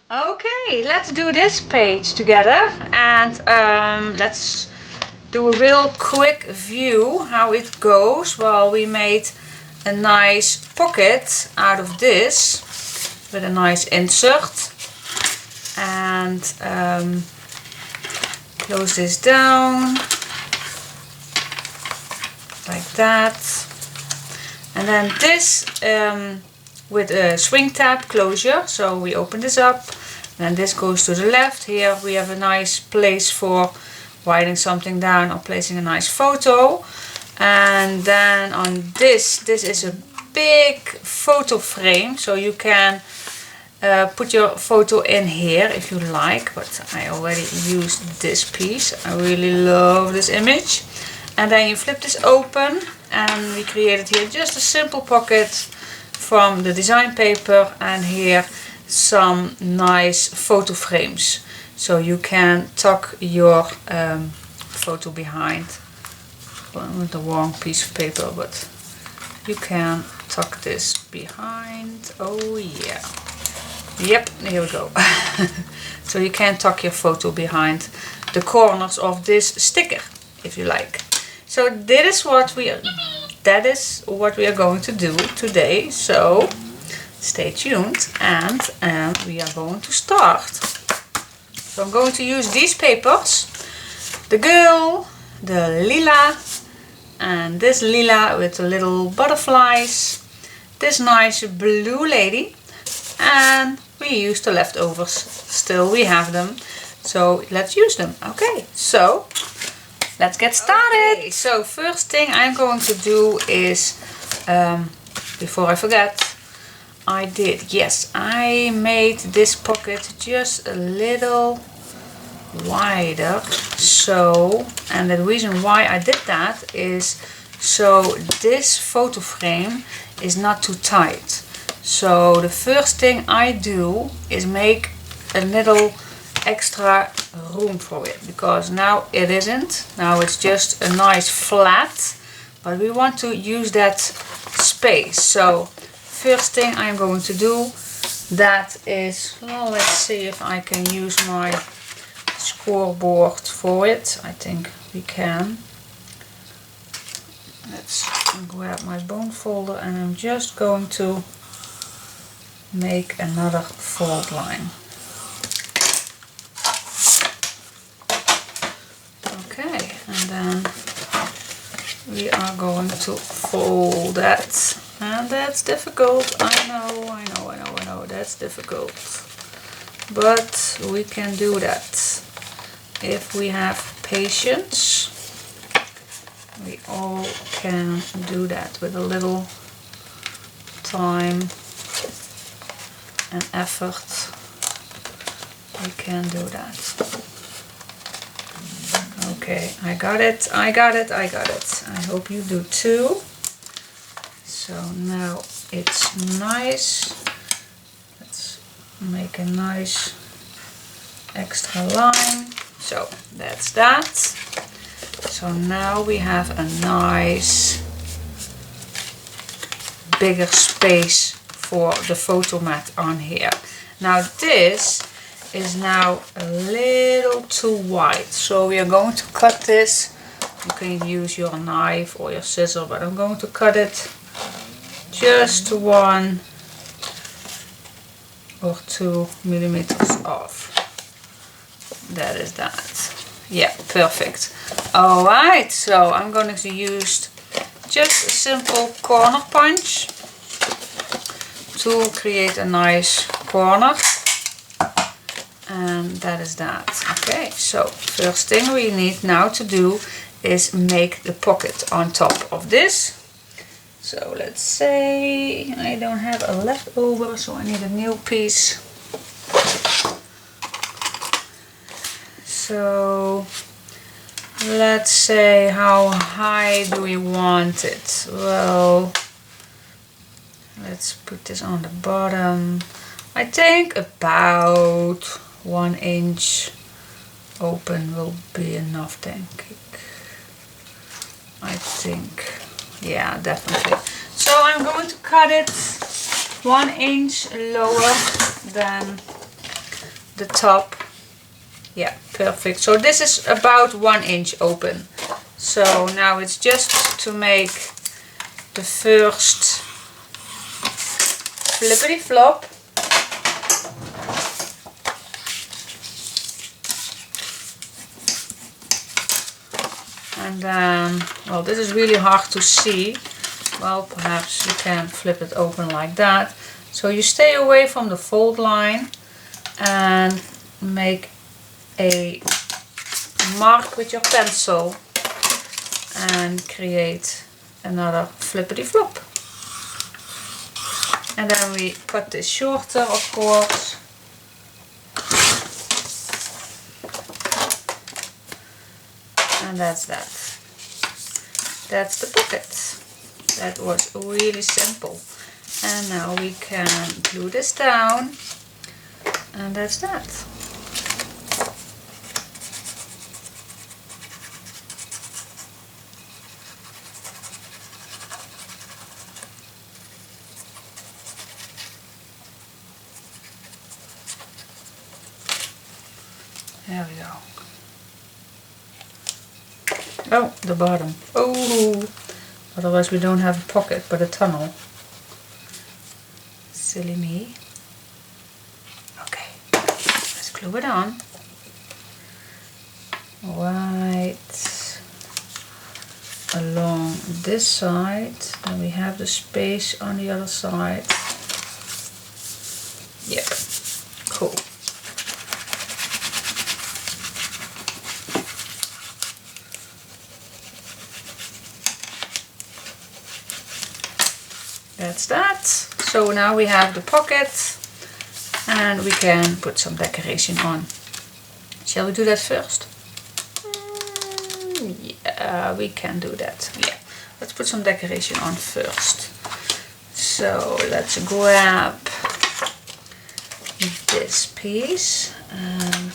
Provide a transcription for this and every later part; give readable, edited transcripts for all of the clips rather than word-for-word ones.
Okay, let's do this page together, and let's do a real quick view how it goes. Well, we made a nice pocket out of this with a nice insert, and close this down like that, and then this with a swing tab closure, so we open this up, and this goes to the left. Here we have a nice place for writing something down or placing a nice photo. And then on this is a big photo frame, so you can put your photo in here if you like, but I already used this piece. I really love this image. And then you flip this open, and we created here just a simple pocket from the design paper, and here some nice photo frames, so you can tuck your photo behind. With the wrong piece of paper, but you can tuck this behind. Oh yeah, yep, here we go. So you can tuck your photo behind the corners of this sticker if you like. So that is what we are going to do today, so stay tuned, and we are going to start. So I'm going to use these papers, the girl, the lila, and this lila with the little butterflies, this nice blue lady, and we used the leftovers. Still we have them, so let's use them. Okay, so let's get started. Okay, so first thing I'm going to do is, before I forget, I made this pocket just a little wider. So, and the reason why I did that is so this photo frame is not too tight. So the first thing I do is make a little extra room for it, because now it isn't. Now it's just a nice flat, but we want to use that space. So first thing I'm going to do, that is, well, let's see if I can use my scoreboard for it. I think we can. Let's grab my bone folder, and I'm just going to make another fold line. Okay, and then we are going to fold that, and that's difficult. I know, that's difficult, but we can do that if we have patience. We all can do that with a little time and effort. We can do that. Okay, I got it. I hope you do too. So now it's nice. Let's make a nice extra line. So that's that. So now we have a nice bigger space for the photo mat on here. Now this is now a little too wide, so we are going to cut this. You can use your knife or your scissor, but I'm going to cut it just 1 or 2 millimeters off. That is that. Yeah, perfect. Alright, so I'm going to use just a simple corner punch to create a nice corner. And that is that. Okay, so first thing we need now to do is make the pocket on top of this. So let's say I don't have a leftover, so I need a new piece. So let's say, how high do we want it? Well, let's put this on the bottom. I think about 1 inch open will be enough, I think. Yeah, definitely. So I'm going to cut it 1 inch lower than the top. Yeah, perfect. So this is about 1 inch open. So now it's just to make the first flippity flop. And then, well, this is really hard to see. Well, perhaps you can flip it open like that. So you stay away from the fold line and make a mark with your pencil and create another flippity flop. And then we cut this shorter, of course. And that's that. That's the pocket. That was really simple. And now we can glue this down. And that's that. There we go. Oh, the bottom. Oh, otherwise we don't have a pocket but a tunnel. Silly me. Okay, let's glue it on. Right along this side. Then we have the space on the other side. Yep, cool. That's that. So now we have the pocket and we can put some decoration on. Shall we do that first? Yeah, we can do that. Yeah, let's put some decoration on first. So let's grab this piece and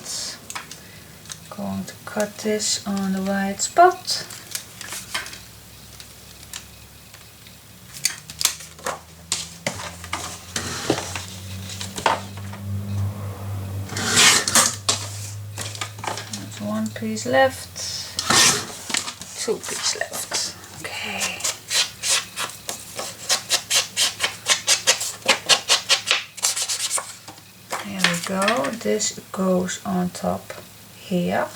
going to cut this on the right spot. One piece left, 2 pieces left. Okay. Here we go. This goes on top here.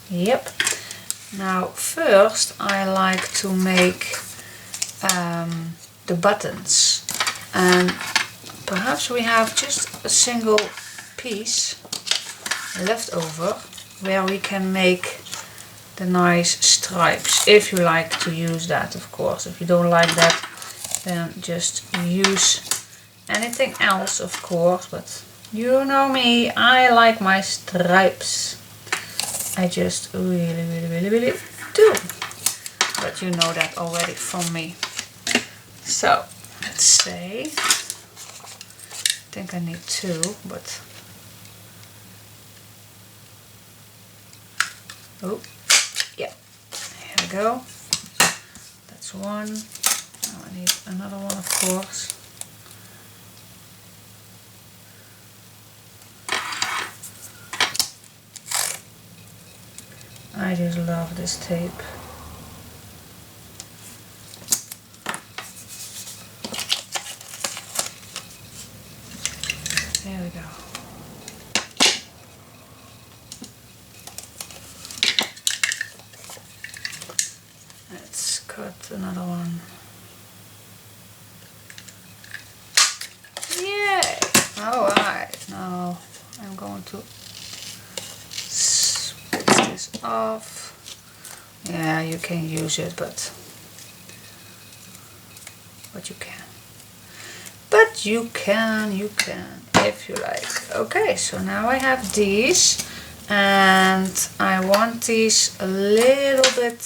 Yep. Now first I like to make the buttons, and perhaps we have just a single piece left over where we can make the nice stripes, if you like to use that, of course. If you don't like that, then just use anything else, of course, but you know me, I like my stripes. I just really do. But you know that already from me. So let's say, I think I need 2, but oh, yeah, here we go. That's one. Now I need another one, of course. I just love this tape. There we go. Let's cut another one. Yay! Alright, now I'm going to split this off. Yeah, you can use it, but you can. But you can, if you like. Okay, so now I have these, and I want these a little bit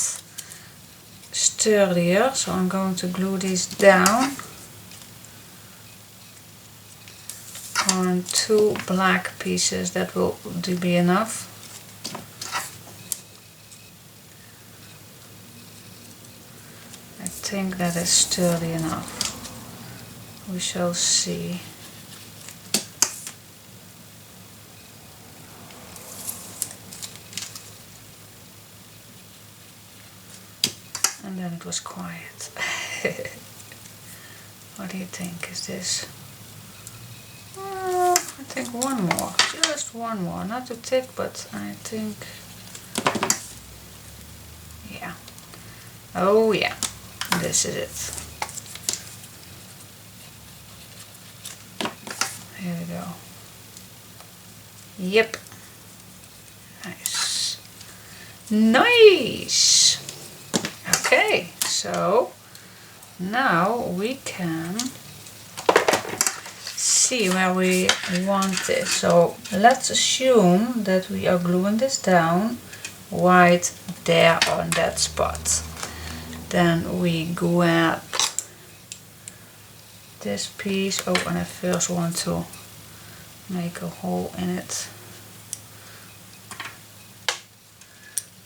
sturdier, so I'm going to glue these down on 2 black pieces. That will be enough. I think that is sturdy enough. We shall see. then it was quiet. What do you think? Is this? I think one more, just one more, not too thick, but I think, yeah. Oh yeah, this is it. Here we go. Yep. Nice. Nice. Okay, so now we can see where we want this. So let's assume that we are gluing this down right there on that spot. Then we grab this piece. Oh, and I first want to make a hole in it.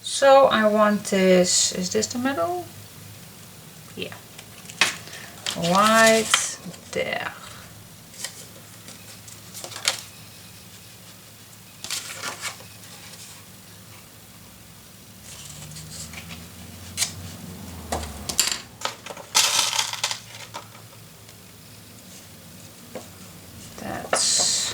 So I want this, is this the middle? Yeah. Right there. That's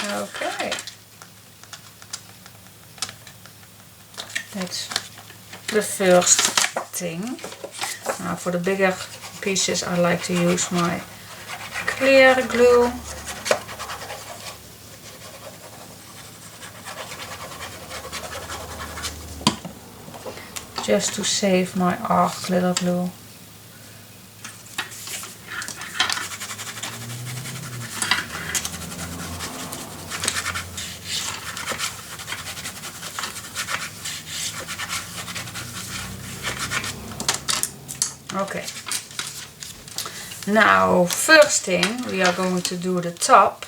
okay. That's the first thing. Now for the bigger pieces I like to use my clear glue. Just to save my arc glitter glue. Okay. Now, first thing we are going to do the top,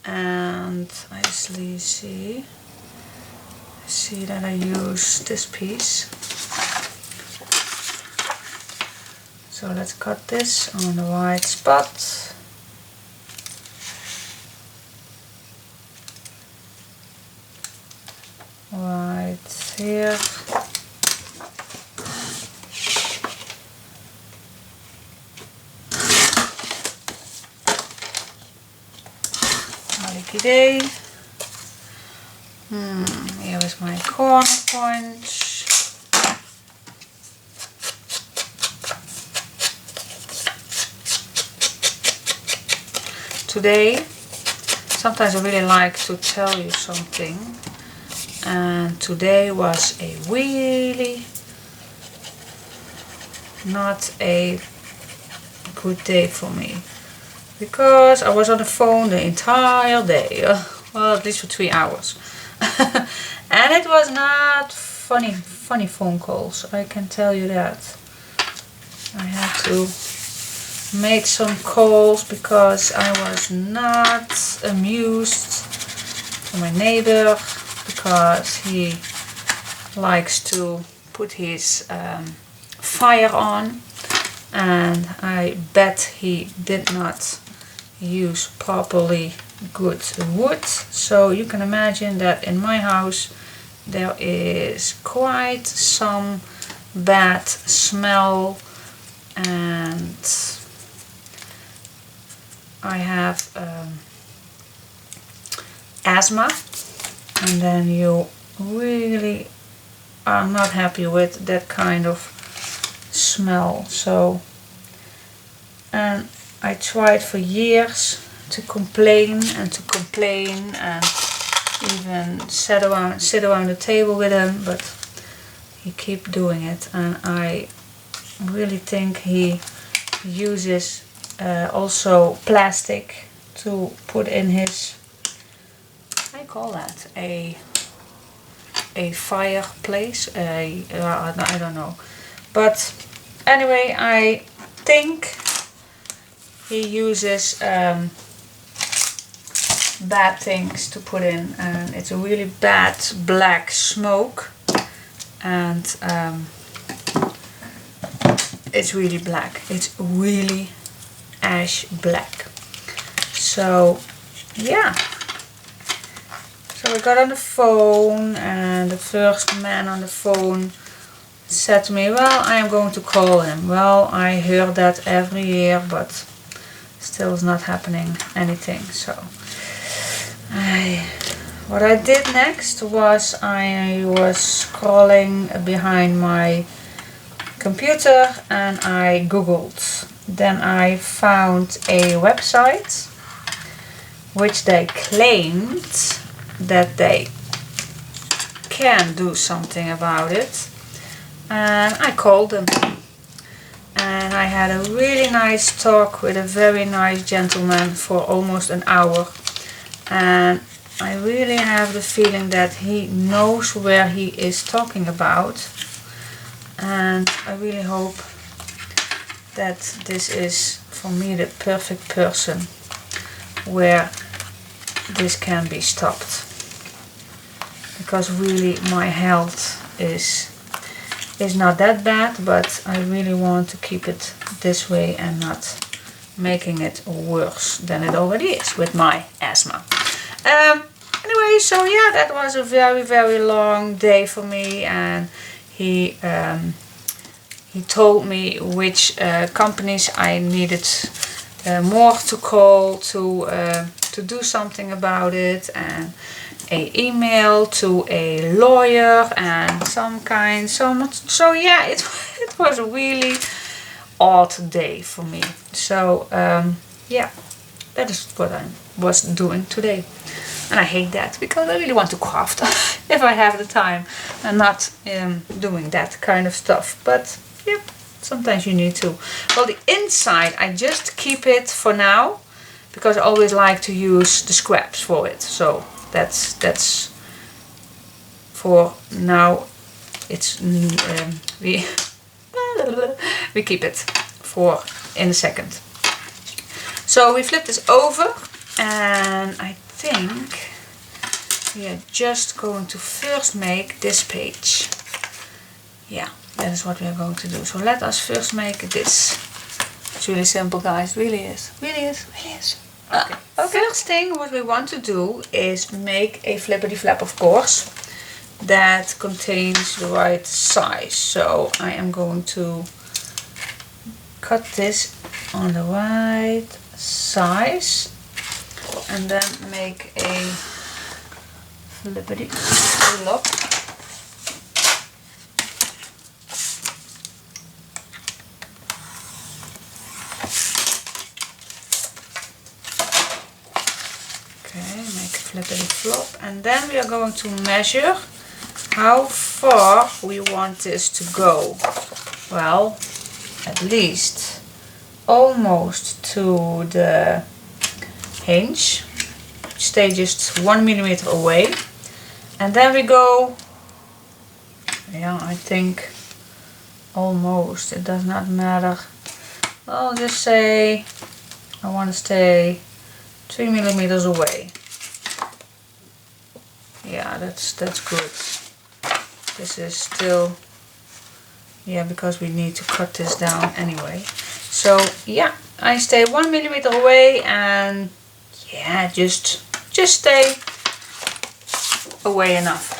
and I actually see that I use this piece. So let's cut this on the right spot. Right here. Today, here is my corner punch. Today, sometimes I really like to tell you something, and today was a really not a good day for me. Because I was on the phone the entire day, well, at least for 3 hours. And it was not funny phone calls, I can tell you that. I had to make some calls because I was not amused for my neighbor, because he likes to put his fire on, and I bet he did not use properly good wood. So you can imagine that in my house there is quite some bad smell, and I have asthma, and then you really are not happy with that kind of smell. So, and I tried for years to complain and even sit around the table with him, but he keep doing it, and I really think he uses also plastic to put in his, I call that a fireplace, I don't know, but anyway, I think he uses bad things to put in, and it's a really bad black smoke, and it's really black. It's really ash black. So yeah. So we got on the phone, and the first man on the phone said to me, well, I am going to call him. Well, I hear that every year, but still is not happening anything. So what I did next was I was scrolling behind my computer and I googled. Then I found a website which they claimed that they can do something about it, and I called them, and I had a really nice talk with a very nice gentleman for almost an hour, and I really have the feeling that he knows where he is talking about, and I really hope that this is for me the perfect person where this can be stopped, because really my health is not that bad, but I really want to keep it this way and not making it worse than it already is with my asthma. Anyway, so yeah, that was a very long day for me, and he told me which companies I needed more to call to do something about it, and a email to a lawyer and so yeah, it was a really odd day for me. So yeah, that is what I was doing today, and I hate that because I really want to craft if I have the time and not doing that kind of stuff. But yeah, sometimes you need to. Well, the inside I just keep it for now because I always like to use the scraps for it. So that's for now. It's we keep it for in a second. So we flip this over, and I think we are just going to first make this page. Yeah, that is what we are going to do. So let us first make this. It's really simple, guys. Really is. Really is. Really is. Okay. First thing what we want to do is make a flippity flap, of course, that contains the right size. So I am going to cut this on the right size and then make a flippity flop. Flippity flop, and then we are going to measure how far we want this to go. Well, at least almost to the hinge. Stay just 1 millimeter away, and then we go, yeah, I think almost, it does not matter. I'll just say I want to stay 3 millimeters away. Yeah, that's good. This is still, yeah, because we need to cut this down anyway. So yeah, I stay 1 millimeter away, and yeah, just stay away enough.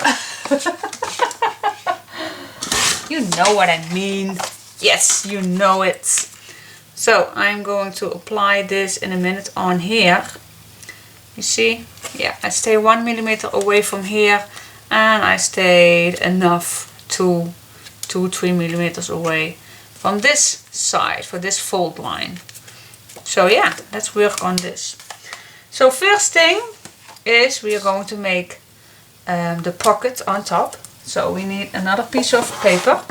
You know what I mean. Yes, you know it. So I'm going to apply this in a minute on here. You see? Yeah, I stay 1 millimeter away from here, and I stayed enough to 2-3 millimeters away from this side, for this fold line. So yeah, let's work on this. So first thing is we are going to make the pocket on top. So we need another piece of paper,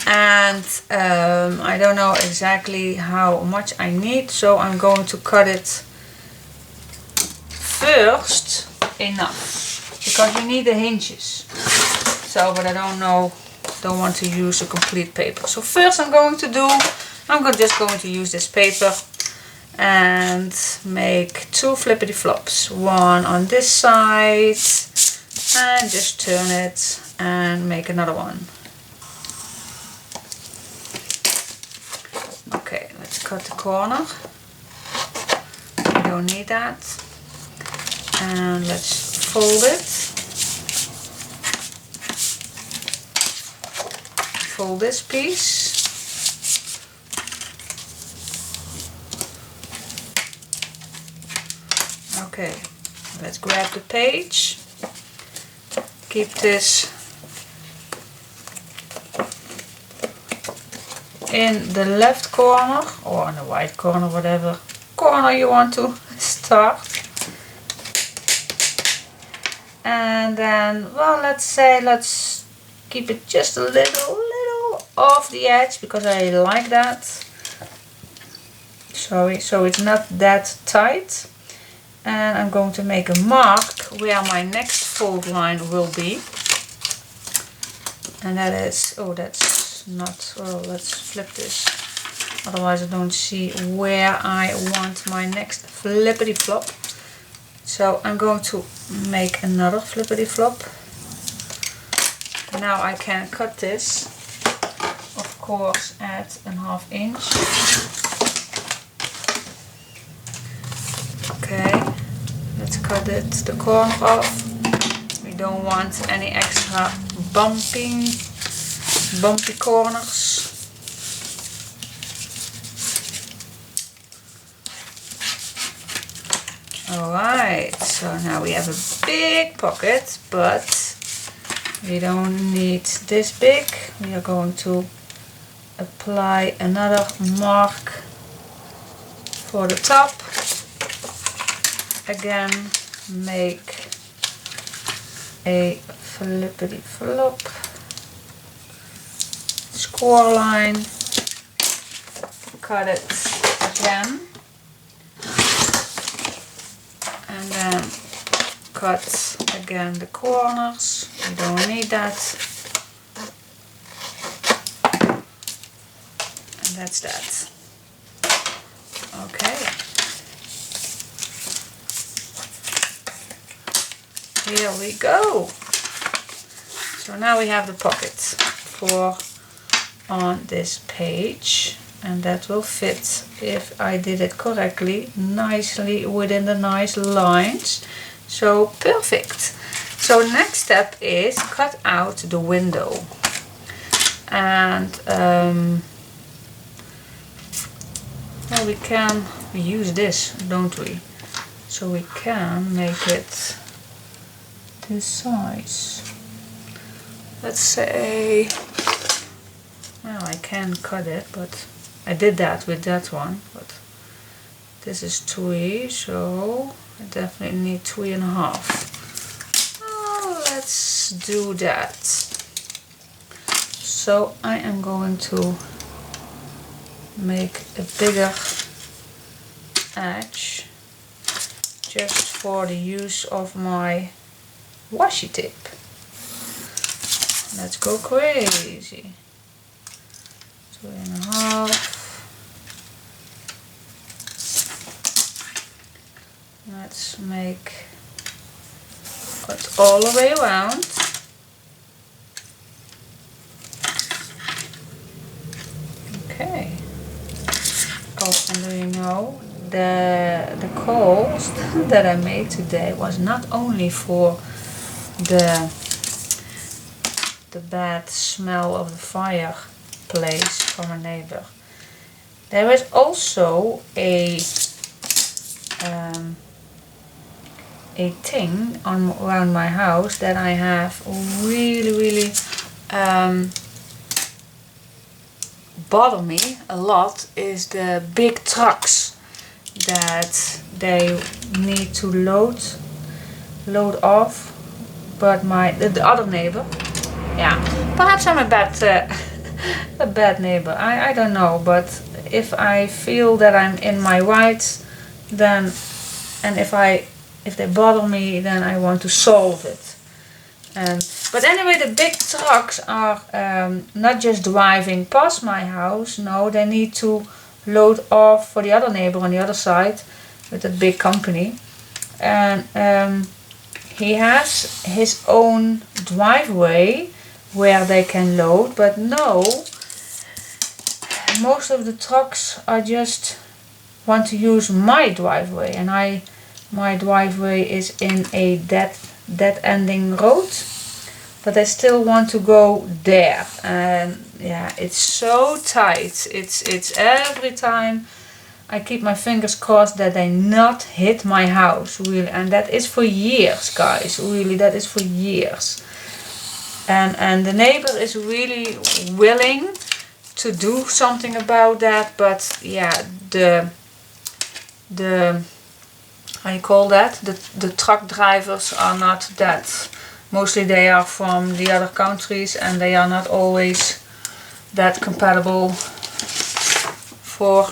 and I don't know exactly how much I need, so I'm going to cut it first enough, because we need the hinges. So, but I don't want to use a complete paper. So first I'm just going to use this paper and make 2 flippity flops. One on this side, and just turn it and make another one. Okay, let's cut the corner. don't need that. And let's fold it. Fold this piece. Okay, let's grab the page. Keep this in the left corner or in the right corner, whatever corner you want to start. And then, well, let's keep it just a little off the edge, because I like that. Sorry, so it's not that tight. And I'm going to make a mark where my next fold line will be. And that is, oh, that's not, well, let's flip this. Otherwise I don't see where I want my next flippity flop. So I'm going to make another flippity flop. Now I can cut this, of course, at 1/2 inch. Okay, let's cut it the corner off. We don't want any extra bumpy corners. Alright, so now we have a big pocket, but we don't need this big. We are going to apply another mark for the top. Again, make a flippity flop, score line, cut it again, and then cut again the corners. We don't need that. And that's that. Okay. Here we go. So now we have the pocket for on this page, and that will fit, if I did it correctly, nicely within the nice lines. So perfect. So next step is cut out the window. And well, we can use this, don't we? So we can make it this size. Let's say, well, I can cut it, but I did that with that one, but this is 3, so I definitely need 3.5. Oh, let's do that. So I am going to make a bigger edge just for the use of my washi tape. Let's go crazy. 2.5. Let's make it all the way around. Okay. Oh, and do you know, the coals that I made today was not only for the bad smell of the fireplace from a neighbor. There is also a thing around my house that I have really bother me a lot, is the big trucks that they need to load off. But the other neighbor, yeah, perhaps I'm a bad neighbor, I don't know, but if I feel that I'm in my rights, then, and if they bother me, then I want to solve it. But anyway, the big trucks are not just driving past my house, no, they need to load off for the other neighbor on the other side with a big company. And he has his own driveway where they can load, but no, most of the trucks are just want to use my driveway, and my driveway is in a dead ending road, but I still want to go there. And yeah, it's so tight. It's every time I keep my fingers crossed that they not hit my house, really. And that is for years, guys. Really, that is for years. And the neighbor is really willing to do something about that. But yeah, the how you call that? The truck drivers are not that. Mostly they are from the other countries, and they are not always that compatible for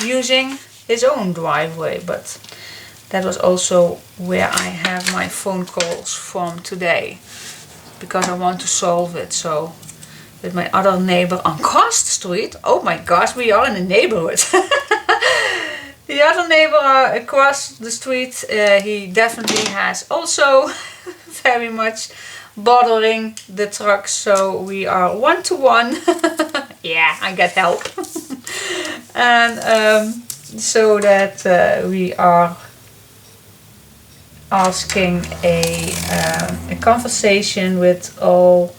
using his own driveway. But that was also where I have my phone calls from today, because I want to solve it. So with my other neighbor across the street, oh my gosh, we are in a neighborhood. The other neighbor across the street, he definitely has also very much bothering the trucks, so we are 1-to-1. Yeah, I get help. And so that we are asking a conversation with all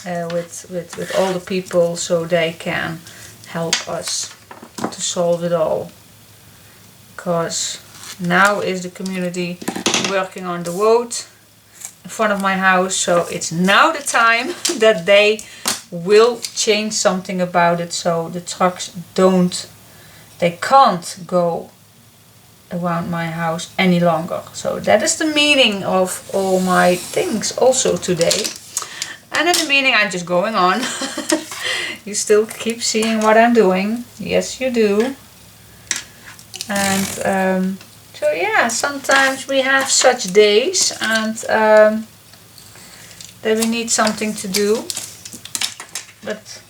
with all the people, so they can help us to solve it all. Because now is the community working on the road in front of my house, so it's now the time that they will change something about it, so the trucks they can't go around my house any longer. So that is the meaning of all my things also today. And in the meaning, I'm just going on. You still keep seeing what I'm doing. Yes, you do. And so yeah, sometimes we have such days, and that we need something to do. But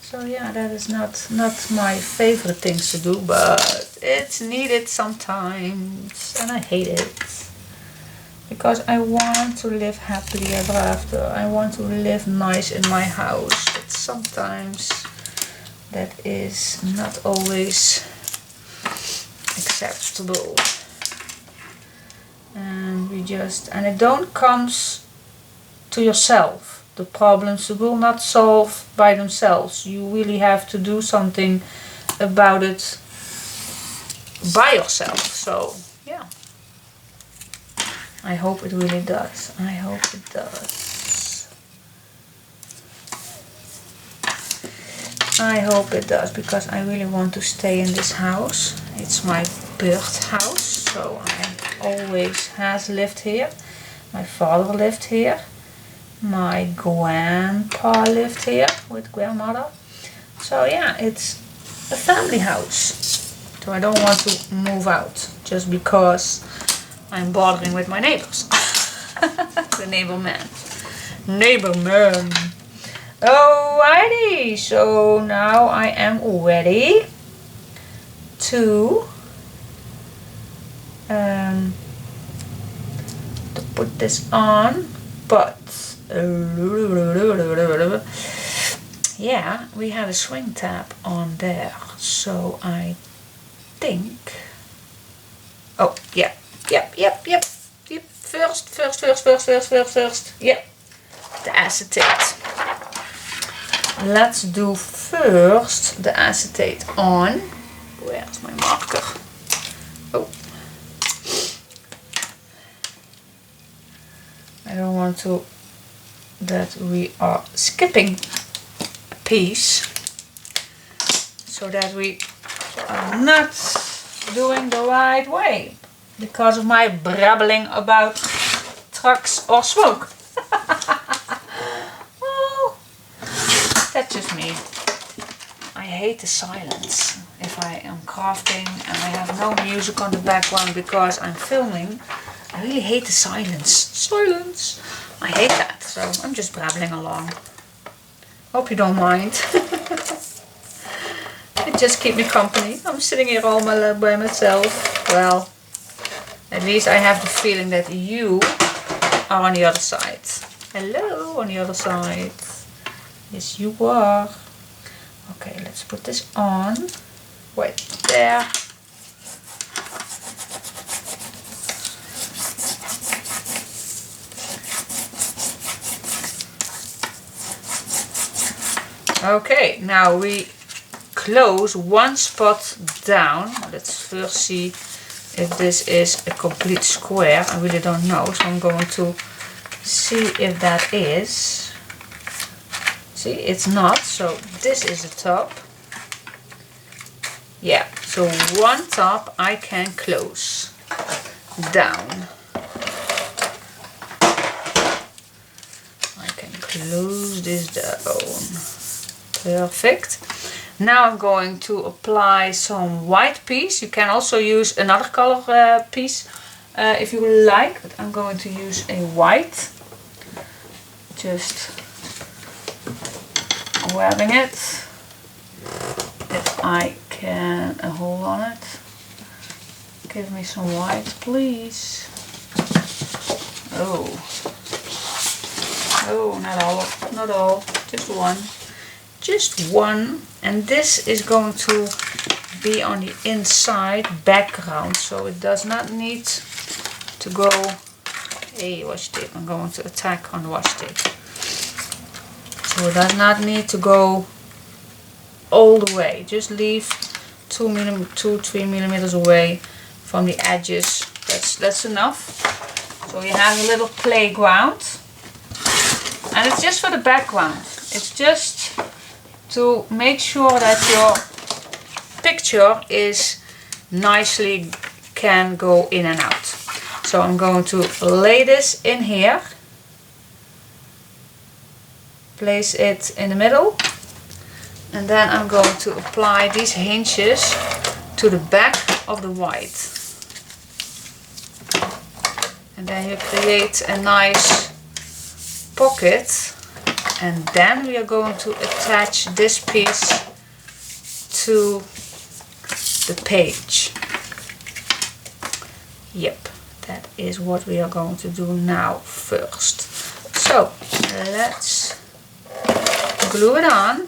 so yeah, that is not my favorite things to do, but it's needed sometimes, and I hate it. Because I want to live happily ever after. I want to live nice in my house. But sometimes that is not always acceptable. And it don't comes to yourself. The problems will not solve by themselves. You really have to do something about it by yourself. So yeah. I hope it really does. I hope it does. I hope it does, because I really want to stay in this house. It's my birth house, so I always has lived here. My father lived here. My grandpa lived here with grandmother. So yeah, it's a family house. So I don't want to move out just because I'm bothering with my neighbors. The neighborman. Alrighty, so now I am ready to put this on, but yeah, we have a swing tab on there, so I think, oh yeah, yep, first, yep, the acetate. Let's do first the acetate on. Where's my marker? Oh, I don't want to that we are skipping a piece, so that we are not doing the right way because of my brabbling about trucks or smoke. Oh, that's just me. I hate the silence if I am crafting and I have no music on the background because I'm filming. I really hate the silence. Silence! I hate that, so I'm just brabbling along. Hope you don't mind. It just keeps me company. I'm sitting here all by myself. Well, at least I have the feeling that you are on the other side. Hello, on the other side. Yes, you are. Okay, let's put this on. Right there. Okay, now we close one spot down. Let's first see if this is a complete square. I really don't know, so I'm going to see if that is. See, it's not, so this is the top. Yeah, so one top I can close down. I can close this down. Perfect. Now I'm going to apply some white piece. You can also use another color piece if you like, but I'm going to use a white. Just grabbing it. If I can hold on it. Give me some white, please. Oh. Oh, not all. Not all. Just one. Just one. And this is going to be on the inside background. So it does not need to go... Hey, washi tape. I'm going to attack on the washi tape. So it does not need to go all the way. Just leave 2-3 millimeters away from the edges. That's enough. So you have a little playground. And it's just for the background. It's just to make sure that your picture is nicely can go in and out. So I'm going to lay this in here. Place it in the middle. And then I'm going to apply these hinges to the back of the white. And then you create a nice pocket. And then we are going to attach this piece to the page. Yep, that is what we are going to do now first. So let's glue it on.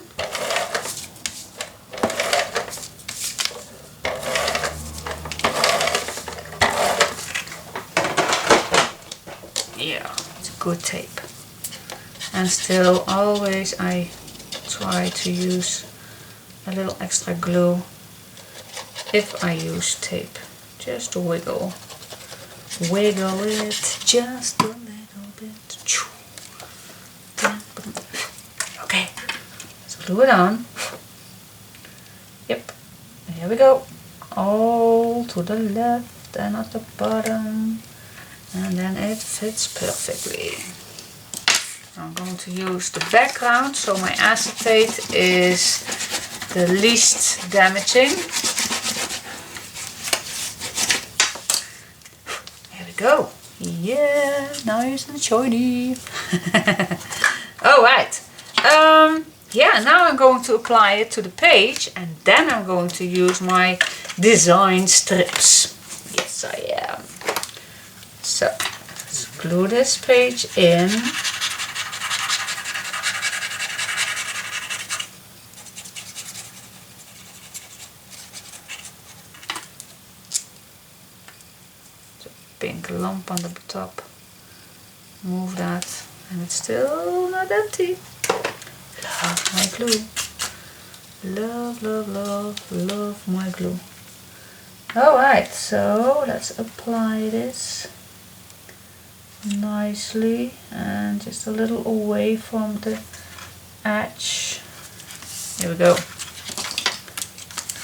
Yeah, it's a good tape. And still, always I try to use a little extra glue if I use tape. Just to wiggle. Wiggle it just a little bit. Okay, let's glue it on. Yep, here we go. All to the left and at the bottom. And then it fits perfectly. I'm going to use the background, so my acetate is the least damaging. Here we go. Yeah, nice and shiny. Alright. Yeah, now I'm going to apply it to the page, and then I'm going to use my design strips. Yes, I am. So, let's glue this page in. Pink lump on the top. Move that, and it's still not empty. Love my glue. Love, love, love, love my glue. Alright, so let's apply this nicely and just a little away from the edge. Here we go.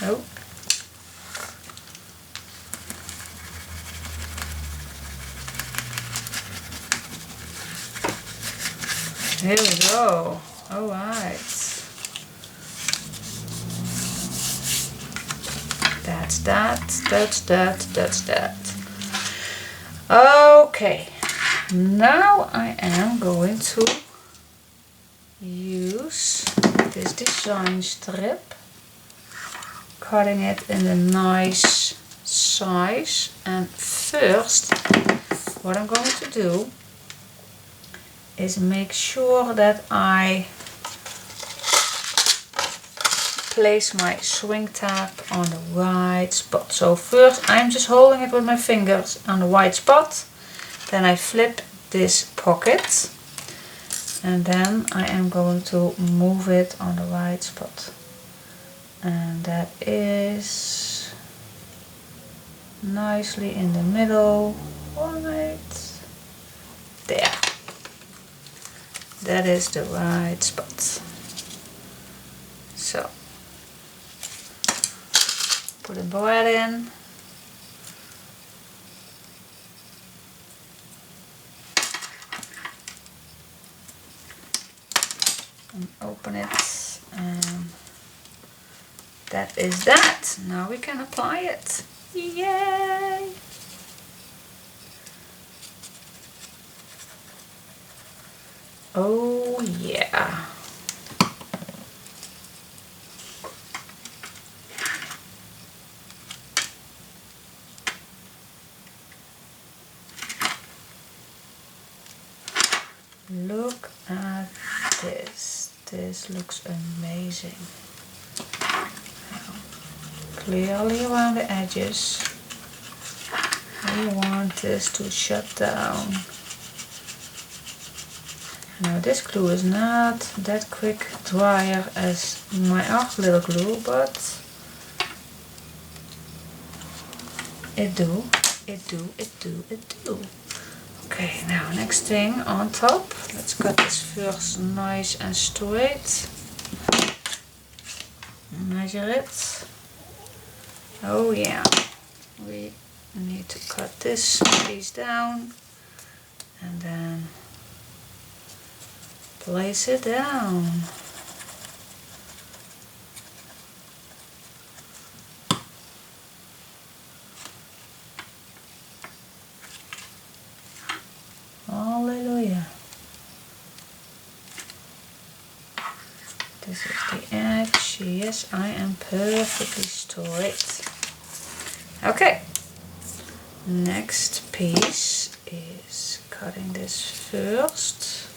Oh. Here we go. Alright. That's that. Okay. Now I am going to use this design strip. Cutting it in a nice size. And first, what I'm going to do is make sure that I place my shrink tab on the right spot. So first I'm just holding it with my fingers on the white spot. Then I flip this pocket. And then I am going to move it on the right spot. And that is nicely in the middle. Right there. That is the right spot. So, put a bread in. And open it. And that is that. Now we can apply it. Yay! Oh yeah. Look at this. This looks amazing. Clearly around the edges. We want this to shut down. Now this glue is not that quick drier as my other little glue, but it do. Okay, now next thing on top. Let's cut this first nice and straight. Measure it. Oh yeah, we need to cut this piece down and then place it down. Hallelujah. This is the edge. Yes, I am perfectly straight. Okay. Next piece is cutting this first.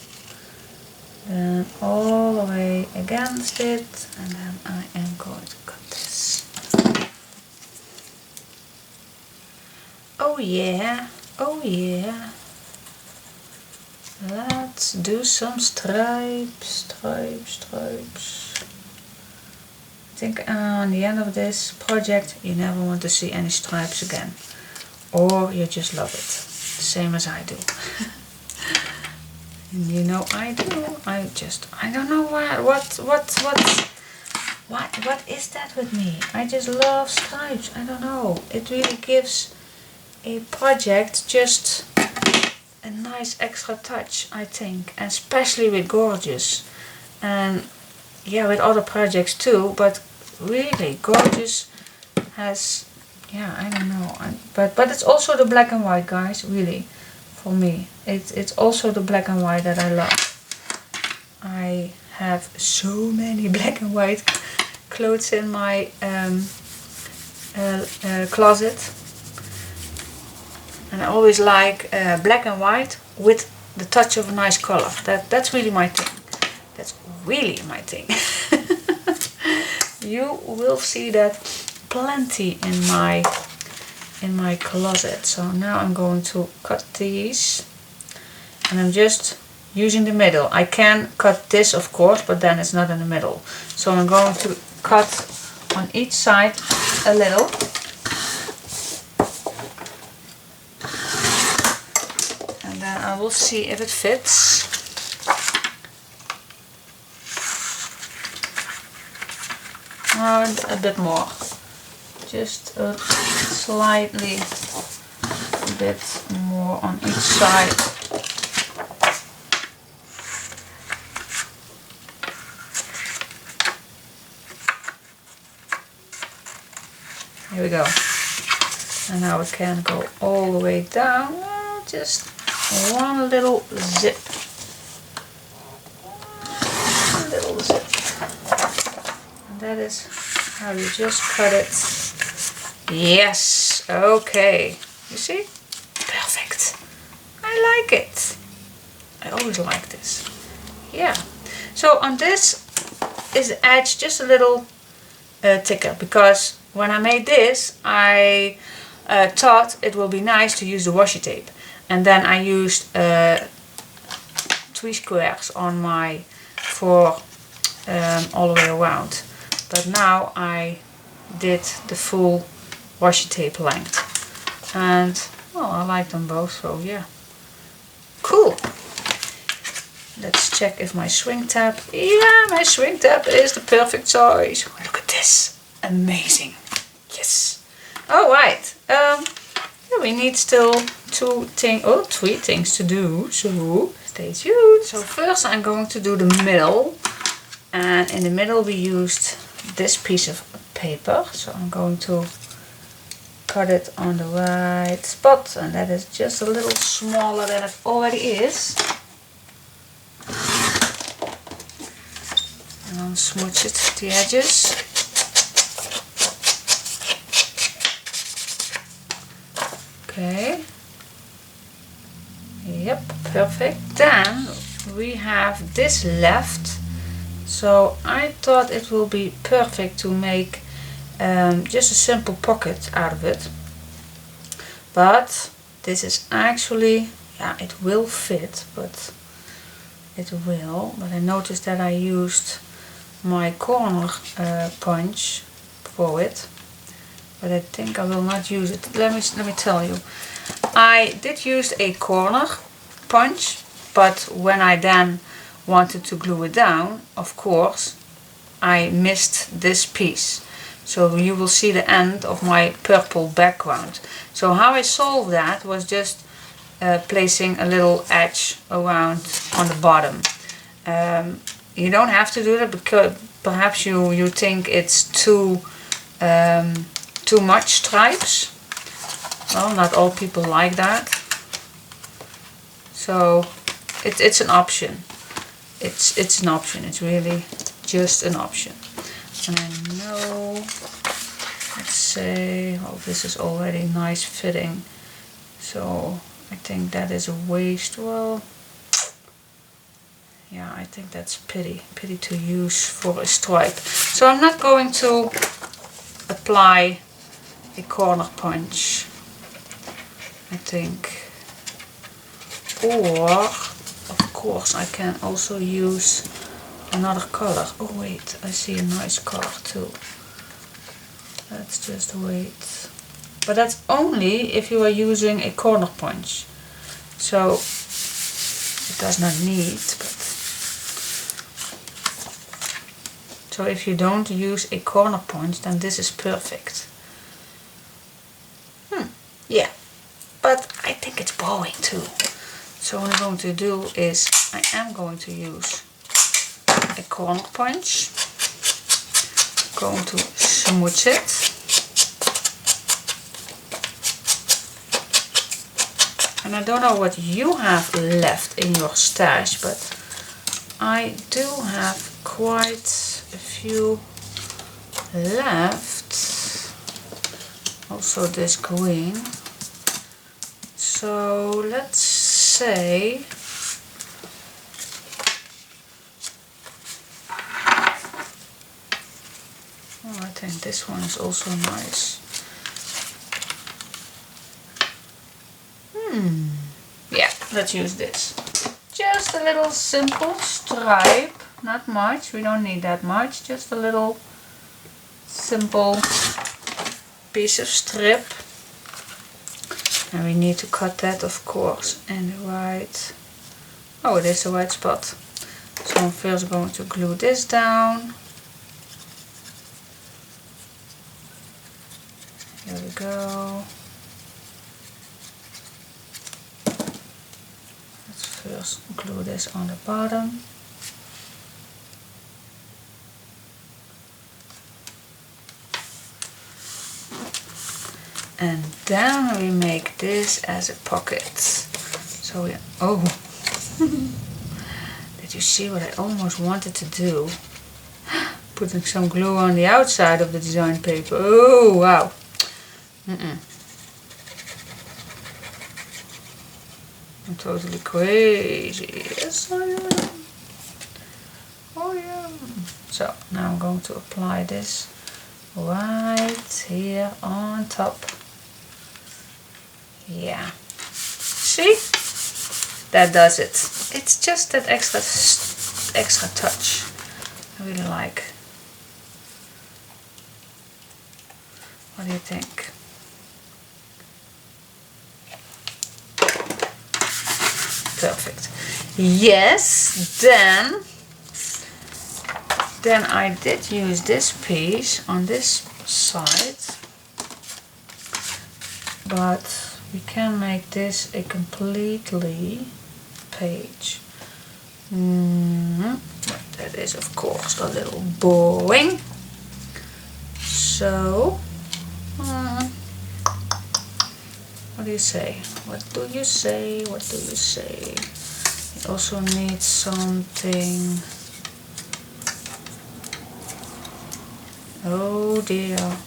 Then all the way against it, and then I am going to cut this. Oh yeah, oh yeah. Let's do some stripes. I think on the end of this project you never want to see any stripes again. Or you just love it. Same as I do. You know I do. I don't know what is that with me? I just love stripes. I don't know. It really gives a project just a nice extra touch, I think, especially with Gorjusss, and yeah, with other projects too. But really, Gorjusss has, yeah, I don't know. But it's also the black and white, guys. Really. For me, it's also the black and white that I love. I have so many black and white clothes in my closet, and I always like black and white with the touch of a nice color. That's really my thing. That's really my thing. You will see that plenty in my closet. So now I'm going to cut these, and I'm just using the middle. I can cut this, of course, but then it's not in the middle. So I'm going to cut on each side a little. And then I will see if it fits. Oh, a bit more. Just slightly a bit more on each side. Here we go. And now it can go all the way down. Well, just one little zip. One little zip. And that is how you just cut it. Yes, okay. You see? Perfect. I like it. I always like this. Yeah. So on this is the edge just a little thicker, because when I made this I thought it will be nice to use the washi tape, and then I used 3 squares on my all the way around, but now I did the full washi tape length, and well, I like them both, so yeah, cool. Let's check if my swing tab, yeah, my swing tab is the perfect size. Look at this, amazing, yes. Alright, yeah, we need still 3 things to do, so stay tuned. So first I'm going to do the middle, and in the middle we used this piece of paper, so I'm going to cut it on the right spot, and that is just a little smaller than it already is. And I'll smooch it to the edges. Okay. Yep, perfect. Then we have this left, so I thought it will be perfect to make just a simple pocket out of it. But this is actually, yeah, it will fit, but I noticed that I used my corner punch for it, but I think I will not use it. Let me tell you, I did use a corner punch, but when I then wanted to glue it down, of course I missed this piece, so you will see the end of my purple background. So how I solved that was just placing a little edge around on the bottom. You don't have to do that, because perhaps you think it's too much stripes. Well, not all people like that, so it's an option. It's an option. It's really just an option. And I know, let's say, oh, this is already nice fitting, so I think that is a waste. Well, yeah, I think that's pity to use for a stripe. So I'm not going to apply a corner punch, I think. Or, of course, I can also use another color. Oh wait, I see a nice color too. Let's just wait. But that's only if you are using a corner punch. So it does not need, but so if you don't use a corner punch, then this is perfect. Yeah, but I think it's boring too. So what I'm going to do is I am going to use a corner punch. Going to smooch it. And I don't know what you have left in your stash, but I do have quite a few left. Also this green. So let's say I think this one is also nice. Yeah, let's use this. Just a little simple stripe, not much, we don't need that much, just a little simple piece of strip. And we need to cut that, of course, in the right, oh, it is the right spot. So I'm first going to glue this down. Here we go. Let's first glue this on the bottom. And then we make this as a pocket. So we, oh, did you see what I almost wanted to do? Putting some glue on the outside of the design paper. Oh, wow. I'm totally crazy. Yes, I am. Oh, yeah. So now I'm going to apply this right here on top. Yeah, see, that does it. It's just that extra touch I really like. What do you think? Perfect. Yes, then I did use this piece on this side, but we can make this a completely page. But that is of course a little boring. So what do you say? What do you say? What do you say? We also need something. Oh dear.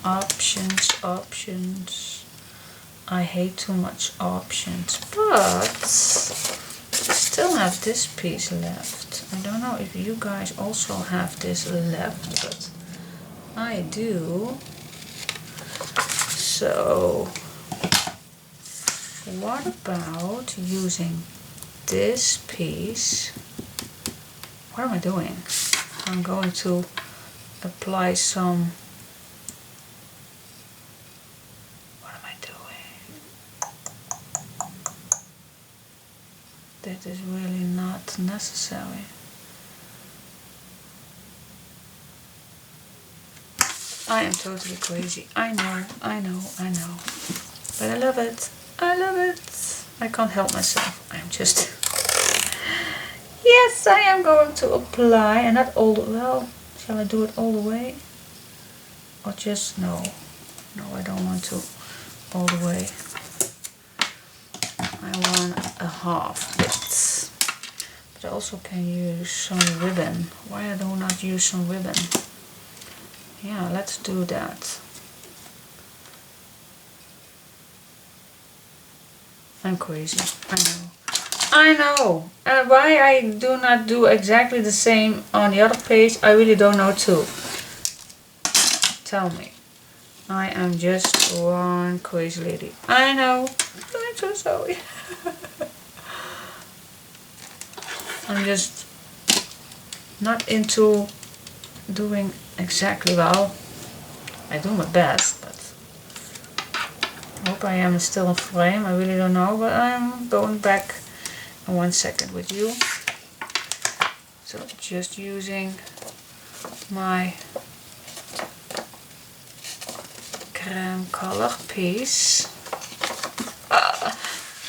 Options, options. I hate too much options, but we still have this piece left. I don't know if you guys also have this left, but I do. So what about using this piece? What am I doing? I'm going to apply some. What am I doing? That is really not necessary. I am totally crazy. I know. But I love it. I love it. I can't help myself. I'm just... Yes, I am going to apply, and not all the... Well, shall I do it all the way? Or just... No, I don't want to all the way. I want a half bit. But I also can use some ribbon. Why I do not use some ribbon? Yeah, let's do that. I'm crazy. I know. Why I do not do exactly the same on the other page, I really don't know too. Tell me. I am just one crazy lady. I know. I'm so sorry. I'm just not into doing exactly well. I do my best, but I hope I am still in frame. I really don't know, but I'm going back in 1 second with you. So just using my creme color piece,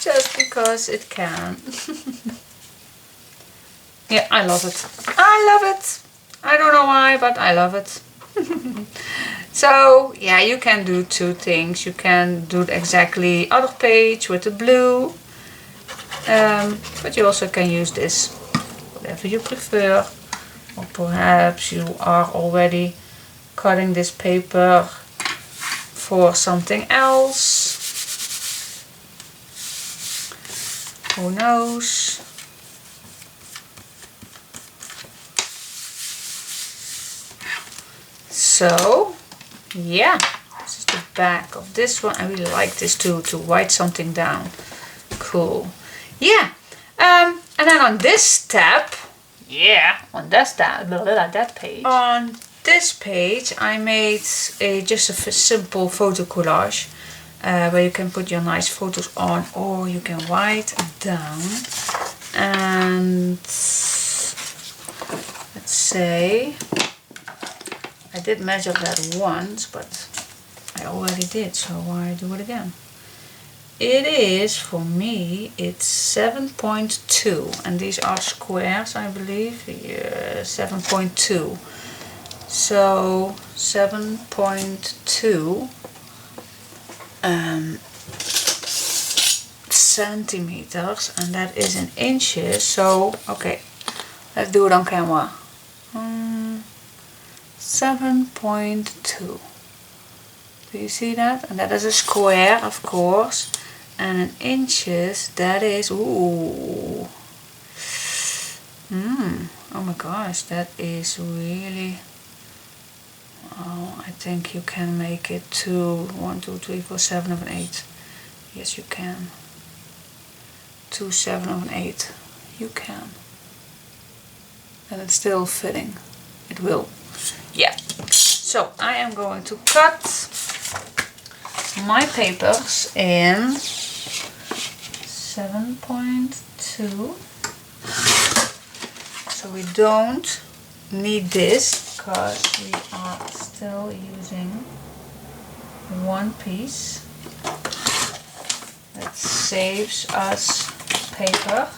just because it can. Yeah, I love it. I love it. I don't know why, but I love it. So yeah, you can do two things. You can do exactly other page with the blue, but you also can use this, whatever you prefer. Or perhaps you are already cutting this paper for something else. Who knows? So yeah, this is the back of this one. I really like this too, to write something down. Cool. Yeah. And then on this tab, on this tab, that page. On this page, I made just a simple photo collage, where you can put your nice photos on, or you can write down. And let's say, I did measure that once, but I already did, so why do it again? It is, for me, it's 7.2, and these are squares, I believe. Yeah, 7.2. So 7.2 centimeters, and that is in inches. So okay, let's do it on camera. 7.2. Do you see that? And that is a square, of course. And in inches, that is, ooh. Oh my gosh, that is really, Oh, I think you can make it to 1, 2, 3, 4, 7 of an 8. Yes, you can. 2, 7 of an 8. You can. And it's still fitting. It will. Yeah. So I am going to cut my papers in 7.2. So we don't need this because we are still using one piece. That saves us paper.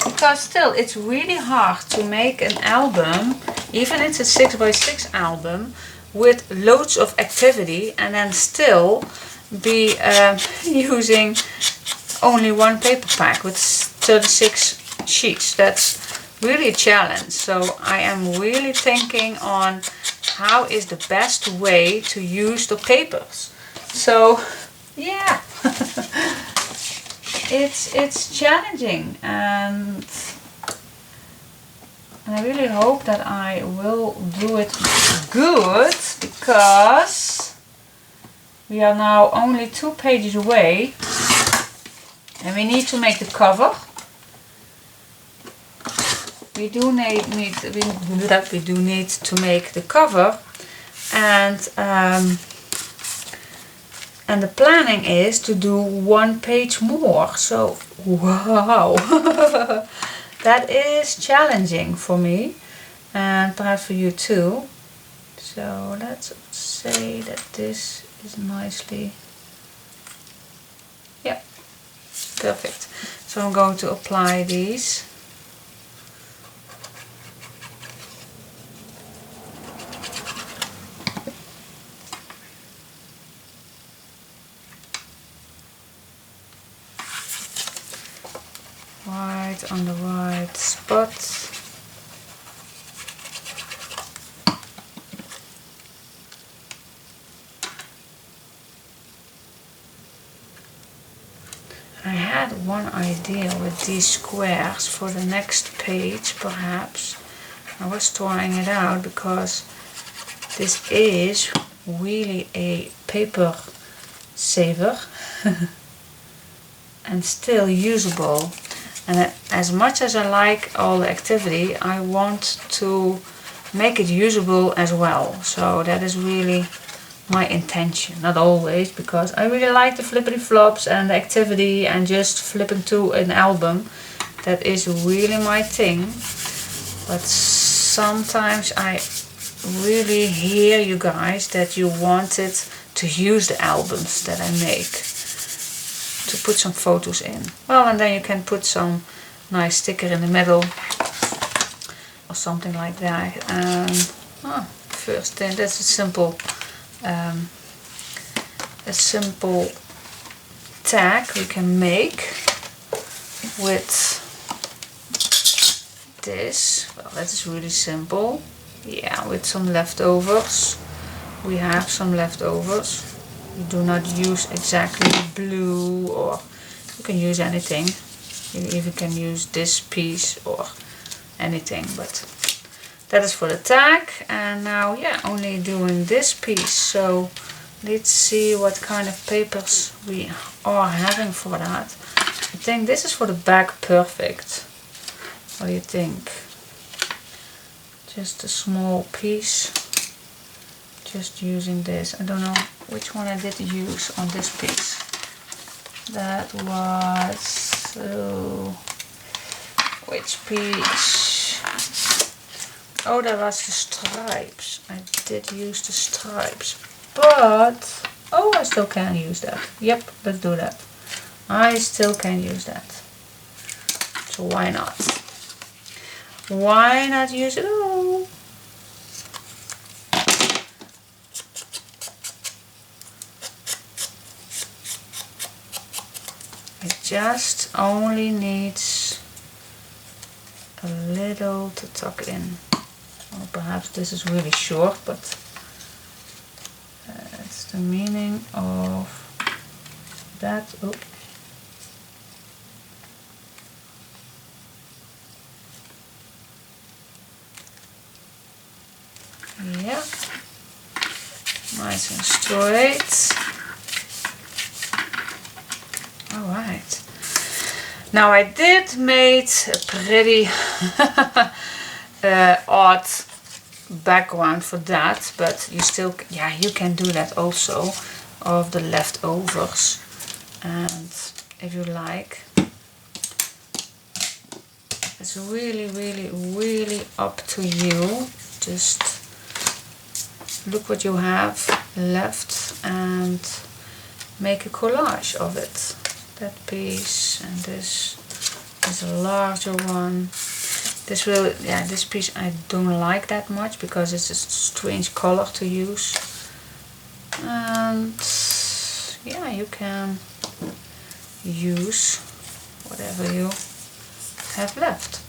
Because still it's really hard to make an album, even it's a 6x6 album, with loads of activity and then still be using only one paper pack with 36 sheets. That's really a challenge. So I am really thinking on how is the best way to use the papers. So yeah. It's challenging, and I really hope that I will do it good, because we are now only 2 pages away and we need to make the cover. We do need to make the cover, and the planning is to do 1 page more. So wow. That is challenging for me, and perhaps for you too. So let's say that this is nicely, yeah, perfect. So I'm going to apply these. Right on the right spot. I had one idea with these squares for the next page, perhaps. I was trying it out because this is really a paper saver and still usable. And as much as I like all the activity, I want to make it usable as well. So that is really my intention. Not always, because I really like the flippity flops and the activity and just flipping to an album. That is really my thing. But sometimes I really hear you guys that you wanted to use the albums that I make, to put some photos in. Well, and then you can put some nice sticker in the middle or something like that. First thing, that's a simple tag we can make with this. Well, that is really simple. Yeah, with some leftovers. We have some leftovers. You do not use exactly blue, or you can use anything. You even can use this piece or anything, but that is for the tag. And now, yeah, only doing this piece. So let's see what kind of papers we are having for that. I think this is for the back perfect. What do you think? Just a small piece. Just using this. I don't know which one I did use on this piece. That was which piece? Oh, that was the stripes. I did use the stripes, but oh, I still can use that. Yep, let's do that. I still can use that. So why not? Why not use it all? It just only needs a little to tuck in. Well, perhaps this is really short, but that's the meaning of that. Oh. Yeah, nice and straight. Alright. Now I did made a pretty odd background for that, but you still, yeah, you can do that also, of the leftovers. And if you like, it's really up to you. Just look what you have left and make a collage of it. That piece, and this is a larger one. This will, yeah, this piece I don't like that much because it's a strange color to use. And yeah, you can use whatever you have left.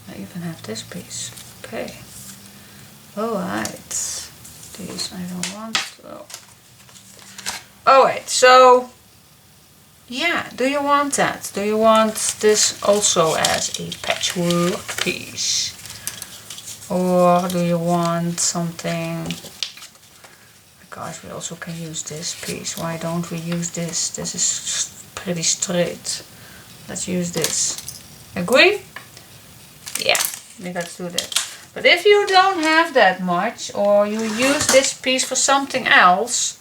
I even have this piece. Okay. Alright. These I don't want. Oh. Alright, so yeah, do you want that? Do you want this also as a patchwork piece? Or do you want something, because we also can use this piece. Why don't we use this? This is pretty straight. Let's use this. Agree? Yeah, let's do that. But if you don't have that much, or you use this piece for something else,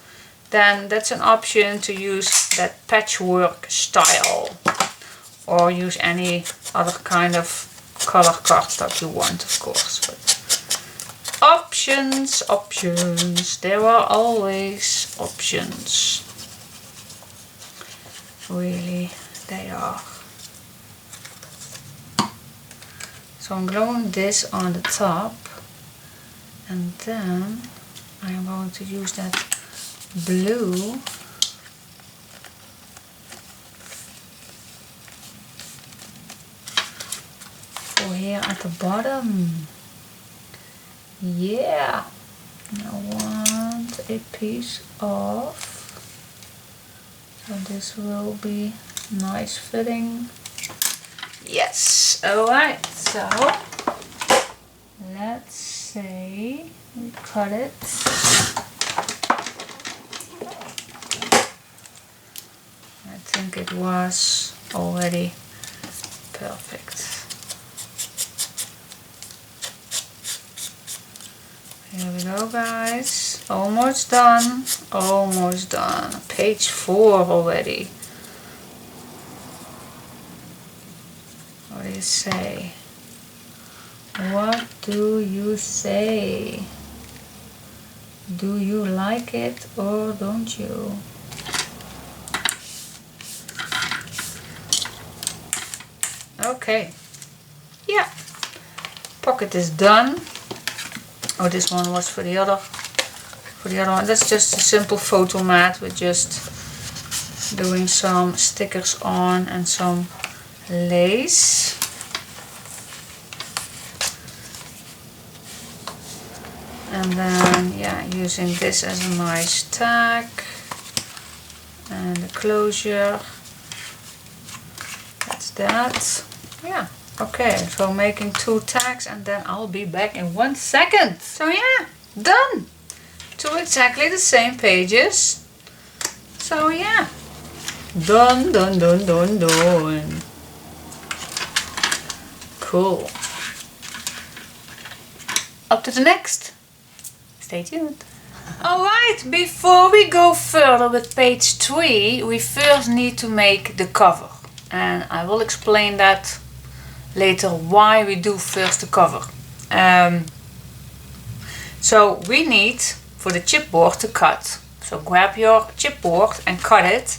then that's an option to use that patchwork style, or use any other kind of color cardstock you want, of course. But options, there are always options. Really, they are. So I'm gluing this on the top, and then I'm going to use that blue for here at the bottom. Yeah, I want a piece of, so this will be nice fitting. Yes, alright, so let's say we cut it. I think it was already perfect. Here we go, guys. Almost done. Almost done. Page 4 already. What do you say? What do you say? Do you like it or don't you? Okay. Yeah. Pocket is done. Oh, this one was for the other one. That's just a simple photo mat with just doing some stickers on and some lace. And then, yeah, using this as a nice tag and the closure. That's that. Yeah. Okay, so making 2 tags, and then I'll be back in 1 second. So yeah, done. 2 exactly the same pages. So yeah, done. Cool. Up to the next. Stay tuned. Alright, before we go further with page 3, we first need to make the cover. And I will explain that later, why we do first the cover. So we need for the chipboard to cut. So grab your chipboard and cut it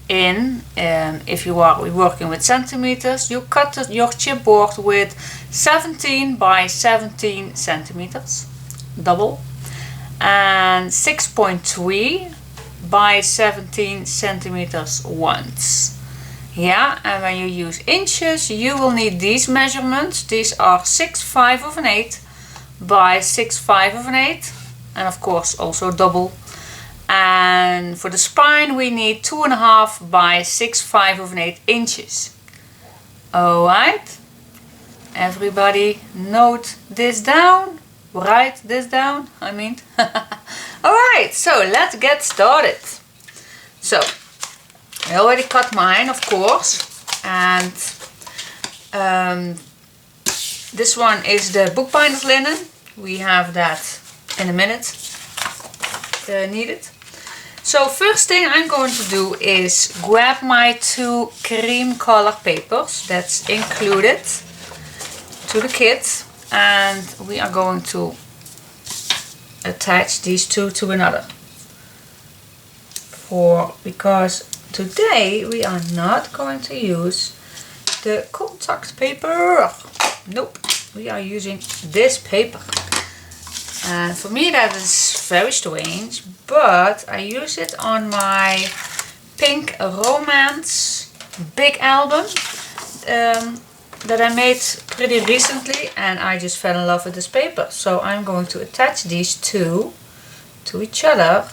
in, if you are working with centimeters, you cut your chipboard with 17 by 17 centimeters, double, and 6.3 by 17 centimeters once. Yeah, and when you use inches, you will need these measurements. These are 6/5 of an 8 by 6/5 of an 8, and of course also double. And for the spine, we need 2.5 by 6/5 of an 8 inches. Alright, Everybody note this down. Write this down, I mean. Alright, so let's get started. So, I already cut mine, of course. And this one is the bookbinder's linen. We have that in a minute needed. So first thing I'm going to do is grab my 2 cream color papers that's included to the kit, and we are going to attach these 2 to another. Because today we are not going to use the contact paper. Nope, we are using this paper. And for me that is very strange, but I use it on my Pink Romance big album that I made pretty recently, and I just fell in love with this paper. So I'm going to attach these 2 to each other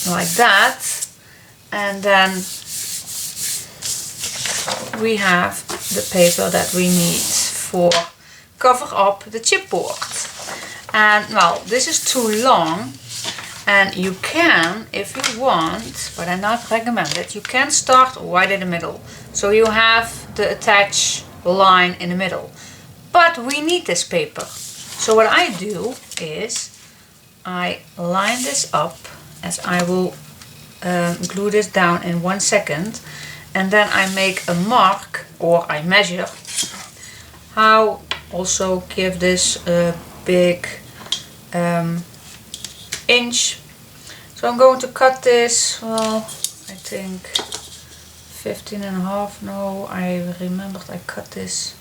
like that, and then we have the paper that we need for cover up the chipboard. And well, this is too long, and you can, if you want, but I not recommend it, you can start right in the middle, so you have the attach line in the middle. But we need this paper, so what I do is I line this up, as I will glue this down in 1 second, and then I make a mark, or I measure how. Also give this a big inch. So I'm going to cut this, well, I think 15.5. No, I remembered I cut this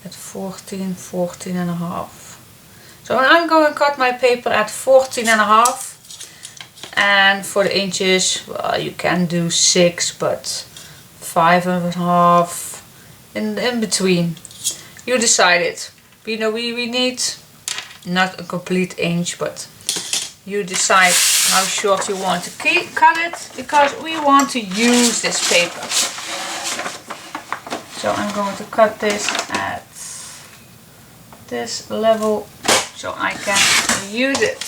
at 14.5. So I'm going to cut my paper at 14.5. And for the inches, well, you can do 6, but 5.5 in between. You decide it. You know, we need not a complete inch, but you decide how short you want to cut it, because we want to use this paper. So I'm going to cut this at this level so I can use it.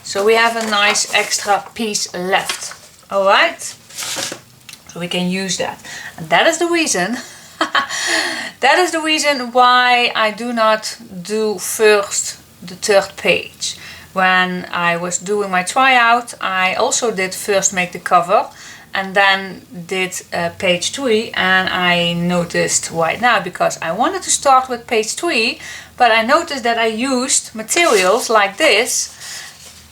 So we have a nice extra piece left. Alright? So we can use that. And that is the reason that is the reason why I do not do first the 3rd page. When I was doing my tryout, I also did first make the cover and then did page 3, and I noticed right now, because I wanted to start with page 3, but I noticed that I used materials like this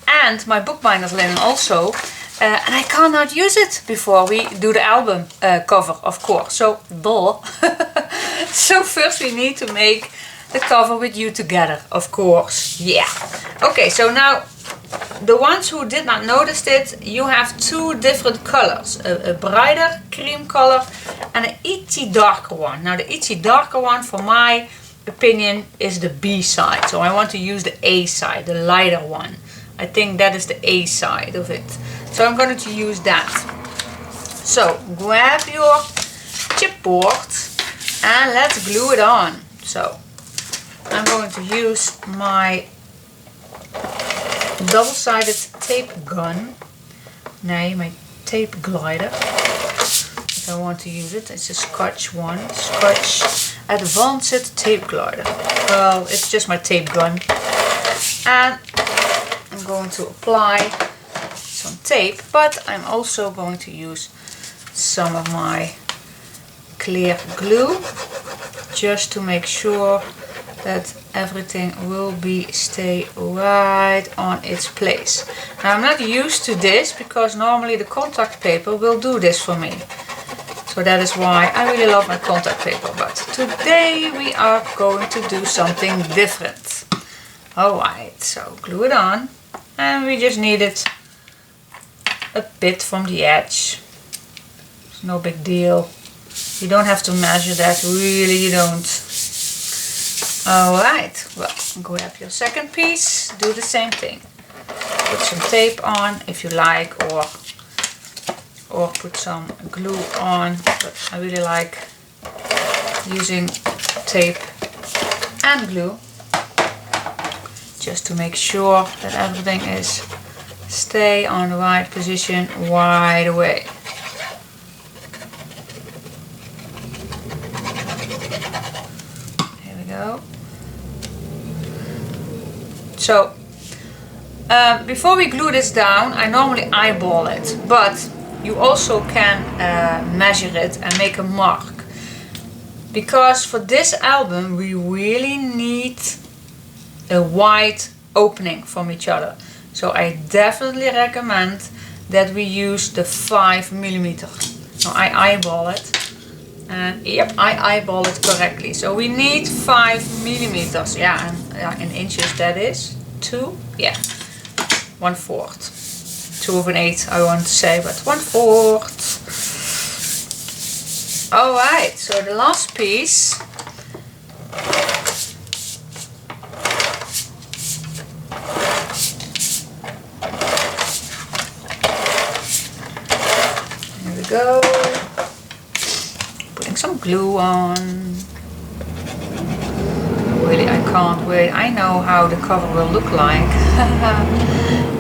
and my bookbinder's linen also, and I cannot use it before we do the album cover, of course. So, duh. So first we need to make the cover with you together, of course. Yeah. Okay, so now the ones who did not notice it, you have 2 different colors. A brighter cream color and an itchy darker one. Now the itchy darker one, for my opinion, is the B side. So I want to use the A side, the lighter one. I think that is the A side of it. So I'm going to use that. So grab your chipboard and let's glue it on. So I'm going to use my double-sided tape gun. Nee, my tape glider. If I want to use it, it's a Scotch one. Scotch Advanced Tape Glider. Well, it's just my tape gun. And I'm going to apply some tape, but I'm also going to use some of my clear glue just to make sure that everything will stay right on its place. Now I'm not used to this because normally the contact paper will do this for me. So that is why I really love my contact paper, but today we are going to do something different. Alright, so glue it on, and we just need it a bit from the edge. It's no big deal. You don't have to measure that, really you don't. Alright, well, grab your second piece, do the same thing. Put some tape on if you like, or put some glue on, but I really like using tape and glue, just to make sure that everything is stay on the right position right away. Here we go. So before we glue this down, I normally eyeball it, but you also can measure it and make a mark, because for this album we really need a wide opening from each other. So I definitely recommend that we use the 5mm. Now I eyeball it, and yep, I eyeball it correctly. So we need 5mm. Yeah, and in inches that is 2. Yeah, 1/4. 2 of an 8 I want to say, but 1/4. Alright, so the last piece. Here we go. Putting some glue on. Really, I can't wait. I know how the cover will look like.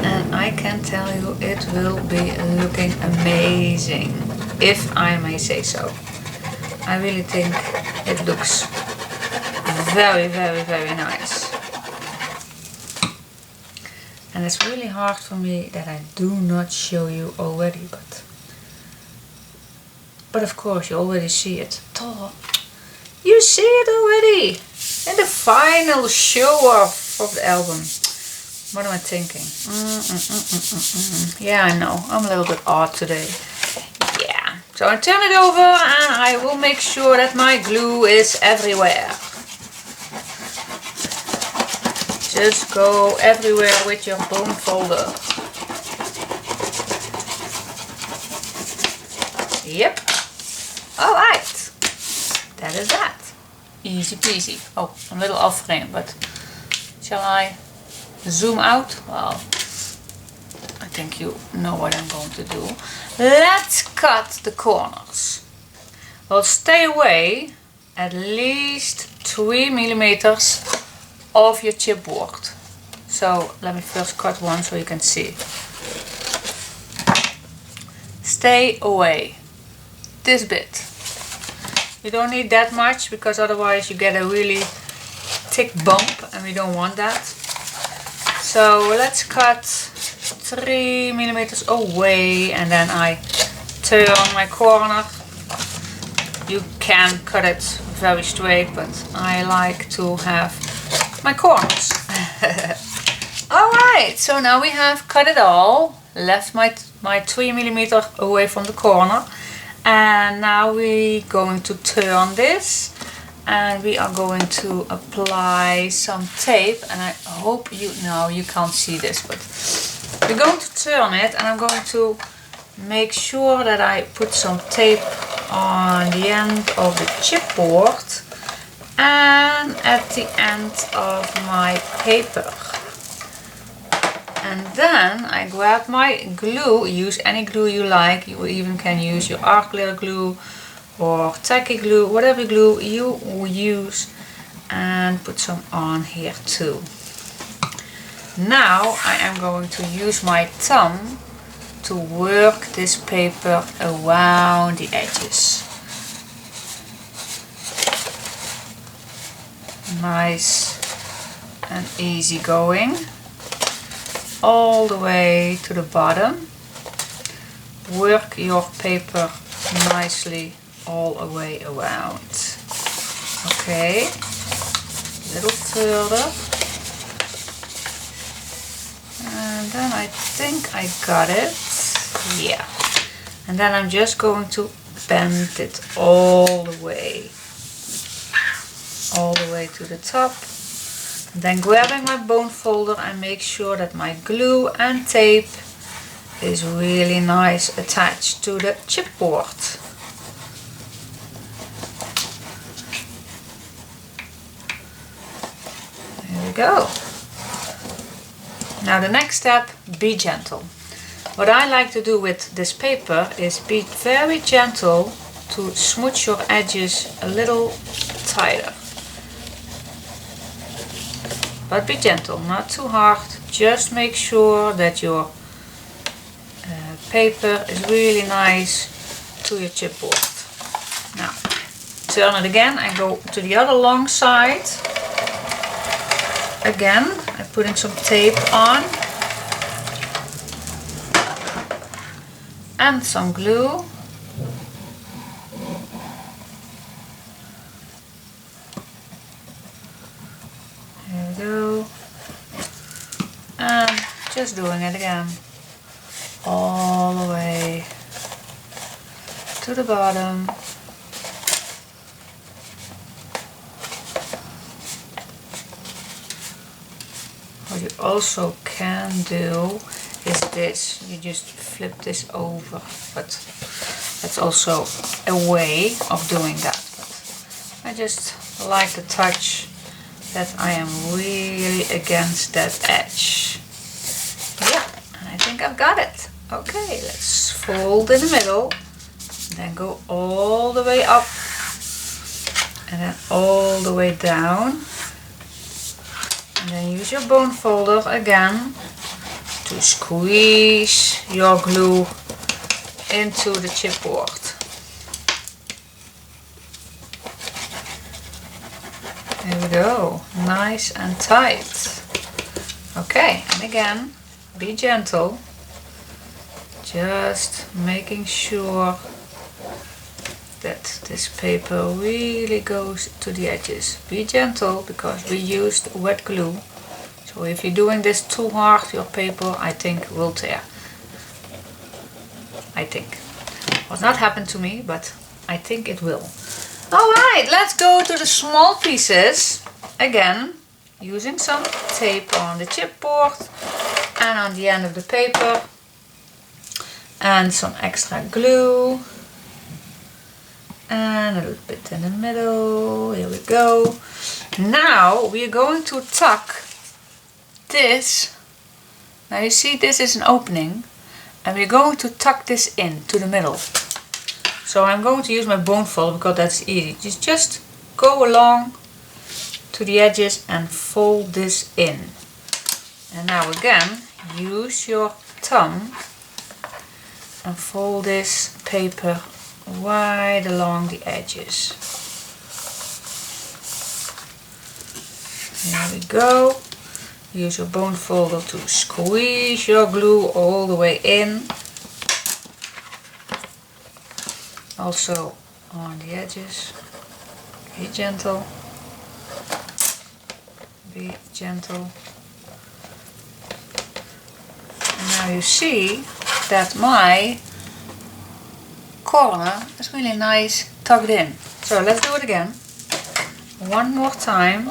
And I can tell you it will be looking amazing, if I may say so. I really think it looks very, very, very nice. And it's really hard for me that I do not show you already, but of course you already see it. You see it already in the final show off of the album. What am I thinking? Yeah, I know, I'm a little bit odd today. Yeah, so I turn it over and I will make sure that my glue is everywhere. Just go everywhere with your bone folder. Yep. Alright. That is that. Easy peasy. Oh, I'm a little off frame, but shall I zoom out? Well, I think you know what I'm going to do. Let's cut the corners. Well, stay away at least 3mm of your chipboard. So let me first cut one so you can see. Stay away. This bit. You don't need that much, because otherwise you get a really thick bump and we don't want that. So let's cut 3mm away, and then I turn my corner. You can cut it very straight, but I like to have my corners. Alright, so now we have cut it all, left my 3mm away from the corner, and now we're going to turn this, and we are going to apply some tape. And I hope you can't see this, but we're going to turn it, and I'm going to make sure that I put some tape on the end of the chipboard and at the end of my paper. And then I grab my glue. Use any glue you like. You even can use your art glitter glue or tacky glue, whatever glue you use, and put some on here too. Now I am going to use my thumb to work this paper around the edges. Nice and easy going. All the way to the bottom. Work your paper nicely all the way around. Okay, a little further. And then I think I got it. Yeah. And then I'm just going to bend it all the way to the top. And then grabbing my bone folder and make sure that my glue and tape is really nice attached to the chipboard. There we go. Now the next step, be gentle. What I like to do with this paper is be very gentle to smooth your edges a little tighter. But be gentle, not too hard. Just make sure that your paper is really nice to your chipboard. Now, turn it again and go to the other long side. Again, I'm putting some tape on and some glue. There we go. And just doing it again. All the way to the bottom. What you also can do is this. You just flip this over, but that's also a way of doing that. But I just like the touch that I am really against that edge. Yeah, and I think I've got it. Okay, let's fold in the middle, then go all the way up, and then all the way down. And then use your bone folder again to squeeze your glue into the chipboard. There we go, nice and tight. Okay, and again, be gentle. Just making sure that this paper really goes to the edges. Be gentle because we used wet glue. So if you're doing this too hard, your paper, I think, will tear. I think. It will not happen to me, but I think it will. Alright, let's go to the small pieces. Again, using some tape on the chipboard and on the end of the paper. And some extra glue. And a little bit in the middle. Here we go. Now we are going to tuck this. Now you see this is an opening. And we're going to tuck this in to the middle. So I'm going to use my bone folder because that's easy. Just go along to the edges and fold this in. And now again, use your thumb and fold this paper wide along the edges. There we go. Use your bone folder to squeeze your glue all the way in. Also on the edges. Be gentle. Be gentle. And now you see that my corner is really nice tucked in. So let's do it again. One more time.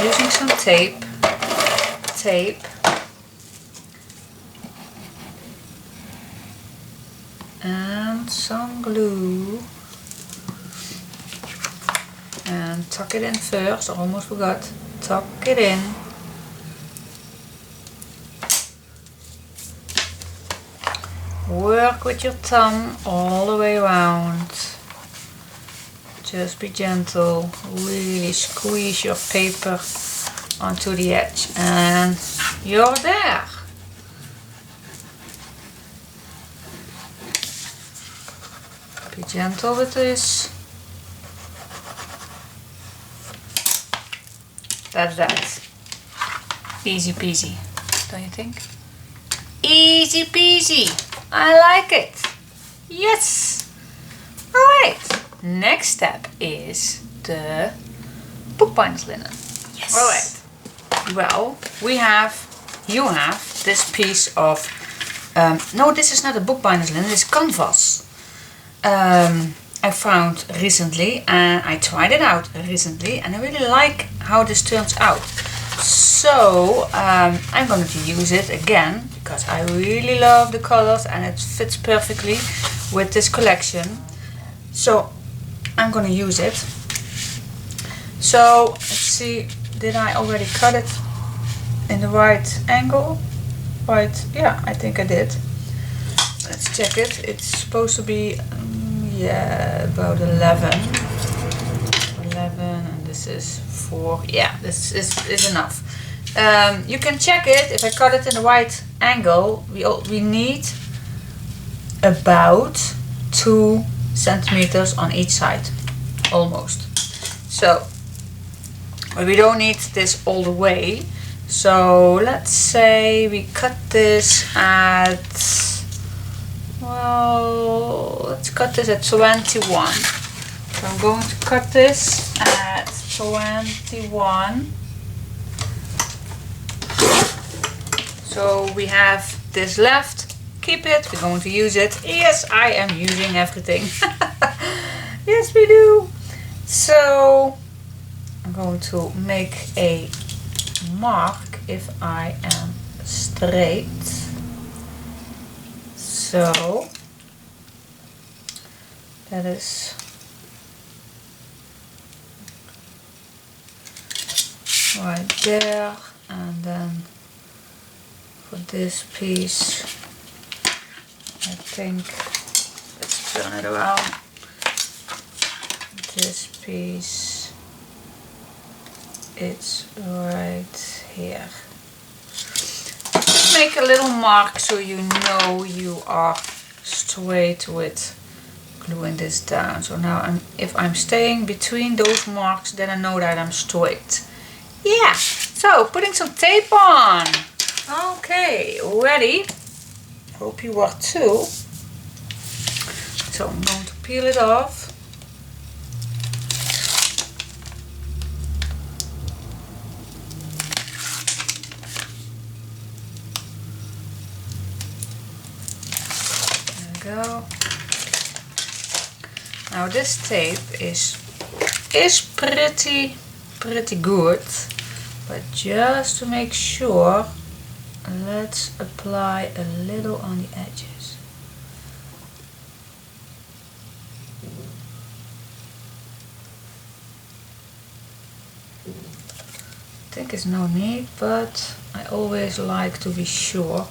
Using some tape. And some glue. And tuck it in first. I almost forgot. Tuck it in. Work with your thumb all the way around. Just be gentle. Really squeeze your paper onto the edge. And you're there. Be gentle with this. That's that. Easy peasy, don't you think? Easy peasy. I like it. Yes. Alright. Next step is the bookbinder's linen. Yes. Alright. Well, you have this piece of, no, this is not a bookbinder's linen, it's canvas. I found recently and I tried it out recently and I really like how this turns out. So I'm going to use it again because I really love the colors and it fits perfectly with this collection. So I'm going to use it. So let's see, did I already cut it in the right angle? Right, yeah, I think I did. Let's check it. It's supposed to be, yeah, about 11. 11, and this is 4. Yeah, this is enough. You can check it. If I cut it in the right angle, we need about 2 centimeters on each side, almost. So, but we don't need this all the way. So let's say we cut this at, well, let's cut this at 21. So I'm going to cut this at 21. So we have this left. Keep it. We're going to use it. Yes, I am using everything. Yes, we do. So I'm going to make a mark if I am straight. So that is right there, and then for this piece, I think, let's turn it around, this piece, it's right here. Make a little mark so you know you are straight with gluing this down. So now if I'm staying between those marks, then I know that I'm straight. Yeah, so putting some tape on. Okay, ready. Hope you are too. So I'm going to peel it off. There we go. Now this tape is pretty good, but just to make sure, let's apply a little on the edges. I think it's no need, but I always like to be sure.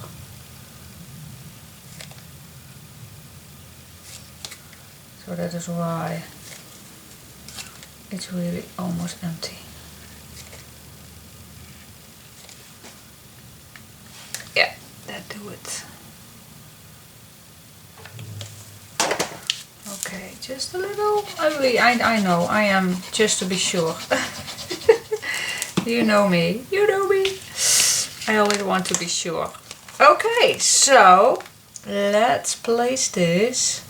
So that is why it's really almost empty. Yeah, that do it. Okay, just a little. I know, I am just to be sure. You know me, you know me. I always want to be sure. Okay, so let's place this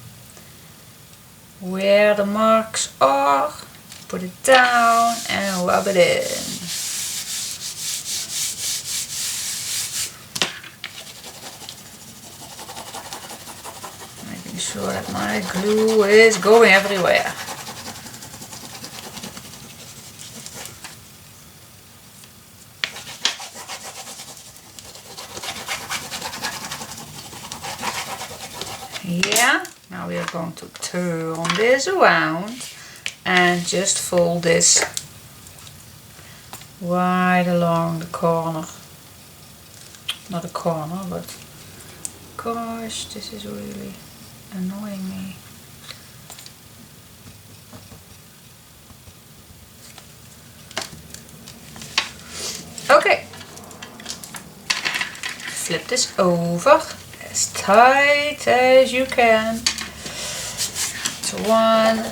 where the marks are. Put it down and rub it in. Making sure that my glue is going everywhere. Yeah, now we are going to turn this around and just fold this right along the corner. Not a corner, but gosh, this is really annoying me. Okay, flip this over as tight as you can. So one,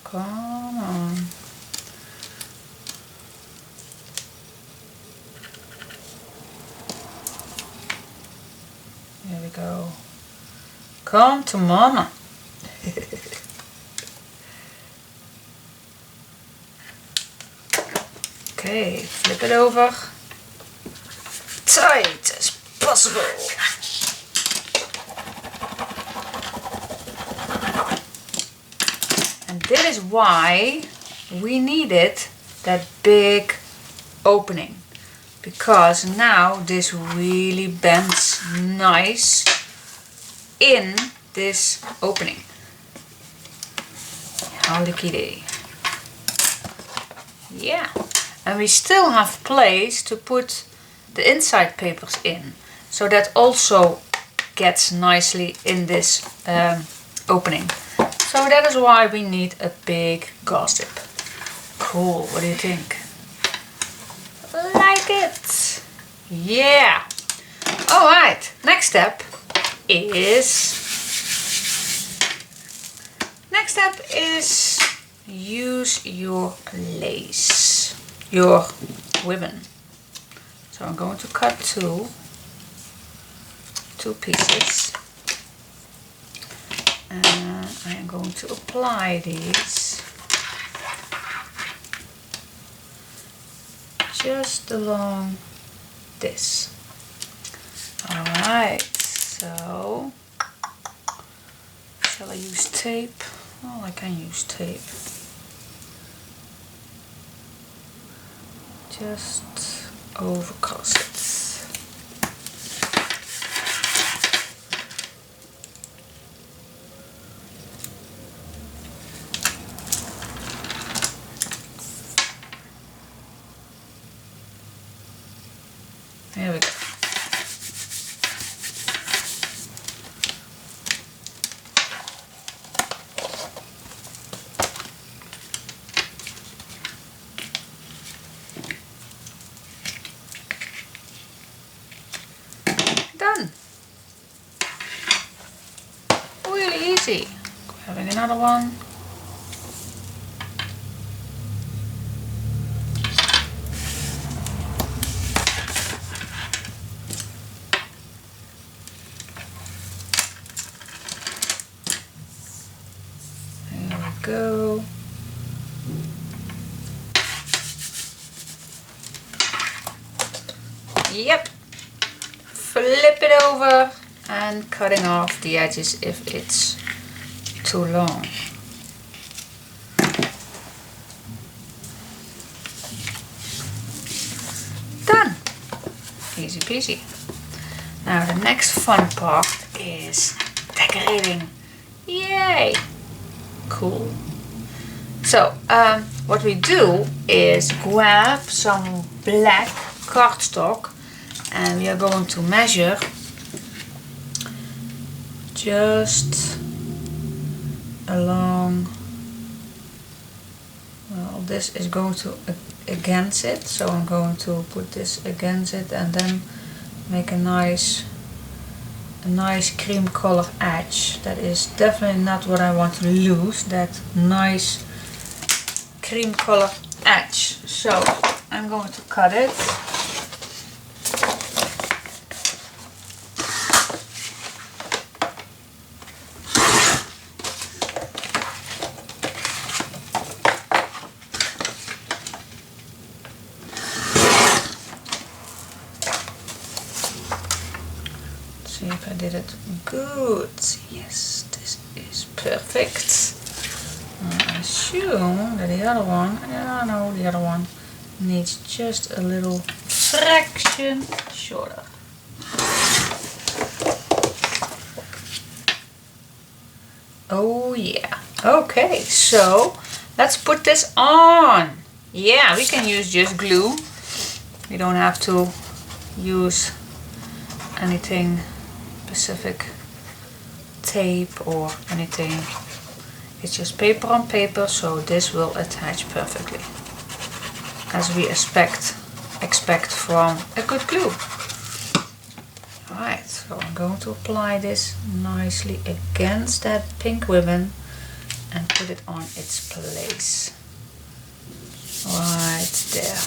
come on. There we go. Come to mama. Okay, flip it over. Tight as possible. And that is why we needed that big opening. Because now this really bends nice in this opening. Howdy kitty. Yeah, and we still have place to put the inside papers in, so that also gets nicely in this opening. So that is why we need a big gossip. Cool, what do you think? Like it? Yeah. Alright, next step is use your lace, your ribbon. So I'm going to cut two pieces, and I am going to apply these just along this. Alright, so shall I use tape? Well, I can use tape. Just overcast it. There we go. Done. Really easy. Grabbing another one. There we go. Yep. Flip it over and cutting off the edges if it's too long. Done. Easy peasy. Now the next fun part is decorating. Yay! Cool. So what we do is grab some black cardstock, and we are going to measure just along, well, this is going to against it, so I'm going to put this against it and then make a nice cream color edge. That is definitely not what I want to lose, that nice cream color edge. So I'm going to cut it. See if I did it good. Yes, this is perfect. I assume that the other one, I know the other one needs just a little fraction shorter. Oh yeah. Okay, so let's put this on. Yeah, we can use just glue. We don't have to use anything specific, tape or anything. It's just paper on paper, so this will attach perfectly, as we expect from a good glue. Alright, so I'm going to apply this nicely against that pink ribbon and put it on its place. Right there.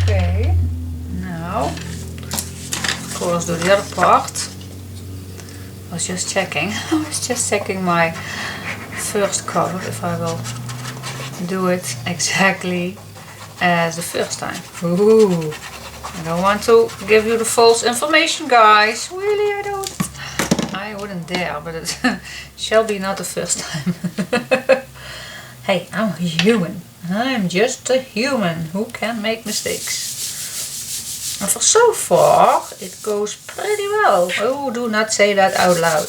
Okay, now of course do the other part. I was just checking. I was just checking my first cover if I will do it exactly as the first time. Ooh, I don't want to give you the false information, guys. Really, I don't. I wouldn't dare, but it shall be not the first time. Hey, I'm human. I'm just a human who can make mistakes. And for so far, it goes pretty well. Oh, do not say that out loud.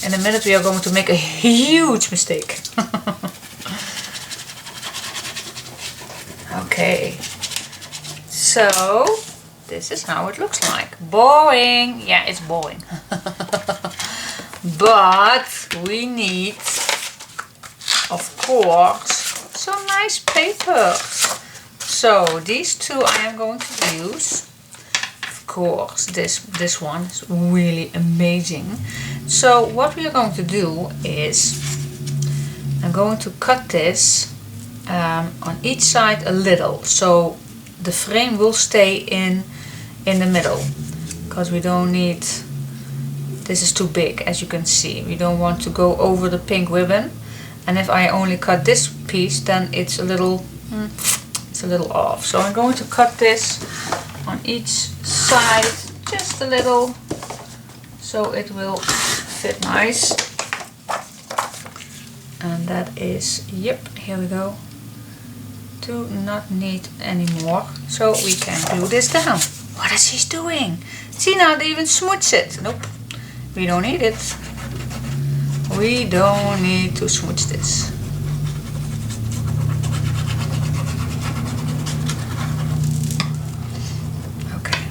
In a minute we are going to make a huge mistake. Okay, so this is how it looks like. Boring. Yeah, it's boring. But we need, of course, some nice papers. So these two I am going to use. Of course, this one is really amazing. So what we are going to do is I'm going to cut this on each side a little, so the frame will stay in the middle, because we don't need, this is too big as you can see. We don't want to go over the pink ribbon, and if I only cut this piece then it's a little off. So I'm going to cut this on each side just a little so it will fit nice. And that is, yep, here we go. Do not need any more, so we can glue this down. What is he doing? See, now they even smooch it. Nope, we don't need it. We don't need to smooch this. Okay,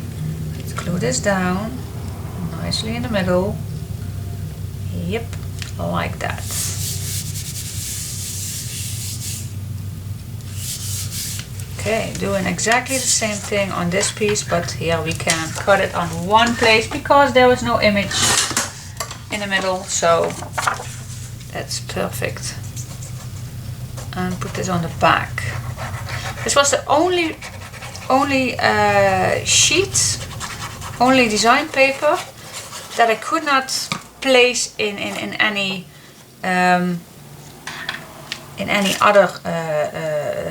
let's glue this down nicely in the middle. Yep, like that. Okay, doing exactly the same thing on this piece, but here we can cut it on one place because there was no image in the middle, so that's perfect. And put this on the back. This was the only sheet, only design paper that I could not place in any other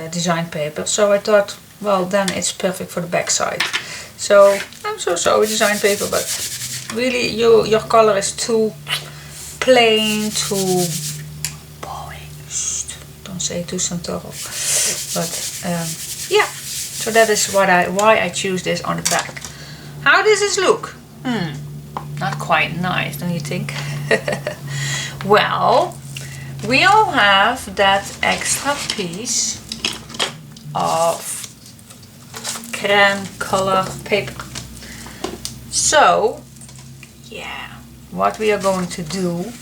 design paper, so I thought, well, then it's perfect for the back side. So I'm so sorry, design paper, but really your color is too plain, too boring. Don't say too thorough. But yeah, so that is why I choose this on the back. How does this look? Not quite nice, don't you think? Well, we all have that extra piece of creme color paper. So, yeah, what we are going to do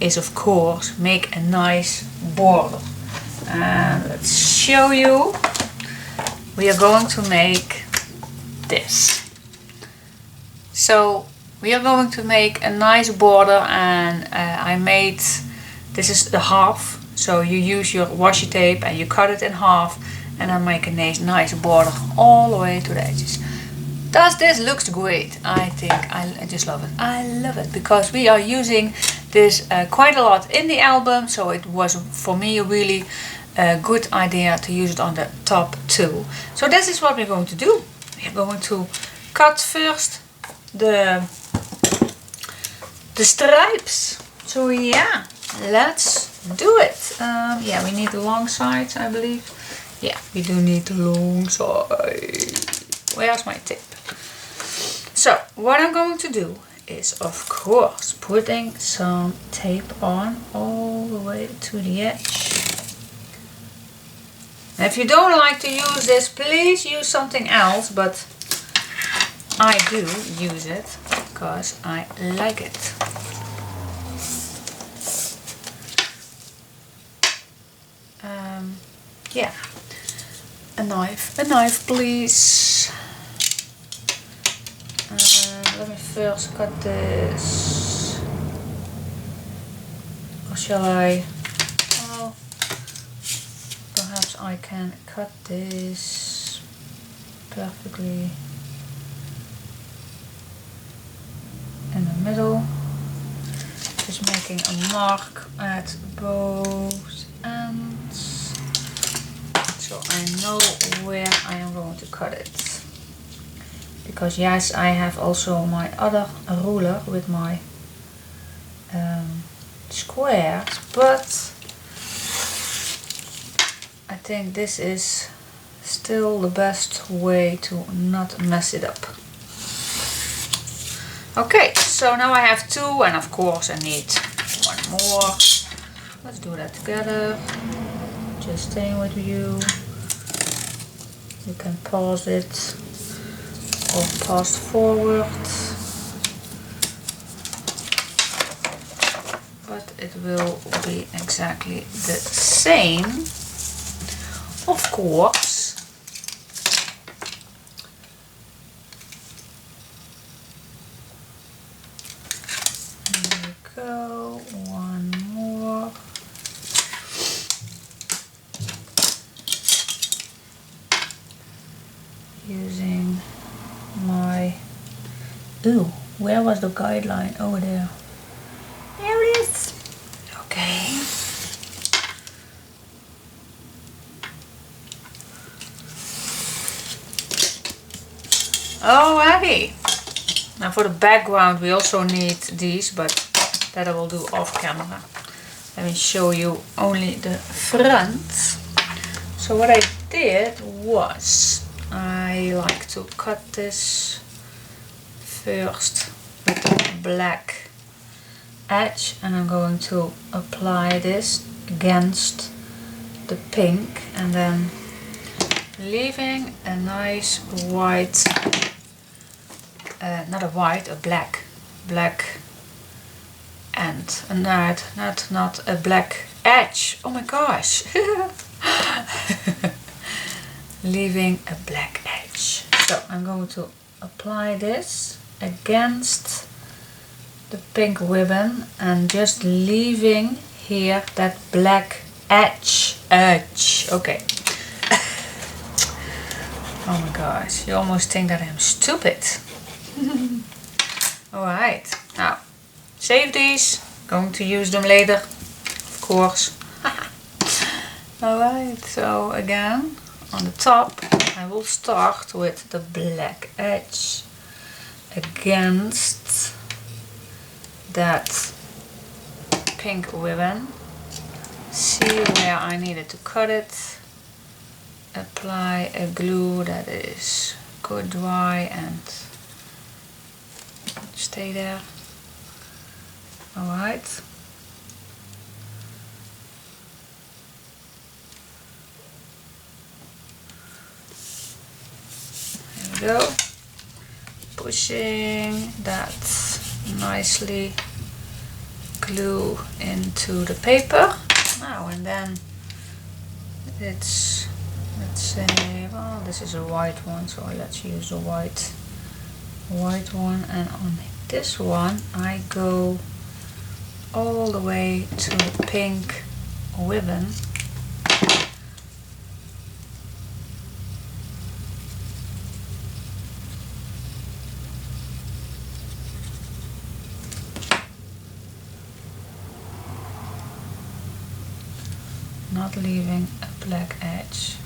is, of course, make a nice border. And let's show you. We are going to make this. So, we are going to make a nice border, and I made, this is the half, so you use your washi tape and you cut it in half, and then make a nice border all the way to the edges. Does this looks great? I think I just love it. I love it because we are using this quite a lot in the album, so it was for me a really good idea to use it on the top too. So this is what we're going to do. We're going to cut first the stripes. So yeah, let's do it. Yeah, we need the long sides, I believe. Yeah, we do need the long side. Where's my tape? So what I'm going to do is, of course, putting some tape on all the way to the edge. And if you don't like to use this, please use something else, but I do use it because I like it. Yeah, a knife please. Let me first cut this, or shall I? Well, perhaps I can cut this perfectly in the middle, just making a mark at both ends. So I know where I am going to cut it. Because yes, I have also my other ruler with my squares, but I think this is still the best way to not mess it up. Okay, so now I have 2 and of course I need 1 more. Let's do that together. Just staying with you. You can pause it or fast forward. But it will be exactly the same, of course. There we go, 1 more. Using my, ooh, where was the guideline? Over there. There it is. Okay. Alrighty. Now for the background we also need these, but that I will do off camera. Let me show you only the front. So what I did was, I like to cut this first with the black edge, and I'm going to apply this against the pink and then leaving a nice white, not a white, a black end, not a black edge. Oh my gosh. Leaving a black edge. So I'm going to apply this against the pink ribbon and just leaving here that black edge. Okay. Oh my gosh, you almost think that I'm stupid. Alright, now save these. Going to use them later, of course. Alright, so again on the top I will start with the black edge against that pink ribbon. See where I needed to cut it. Apply a glue that is good dry and stay there. Alright. There we go. Pushing that nicely glue into the paper. Now and then it's, let's say, well, this is a white one, so let's use a white one, and on this one I go all the way to the pink ribbon. Not leaving a black edge.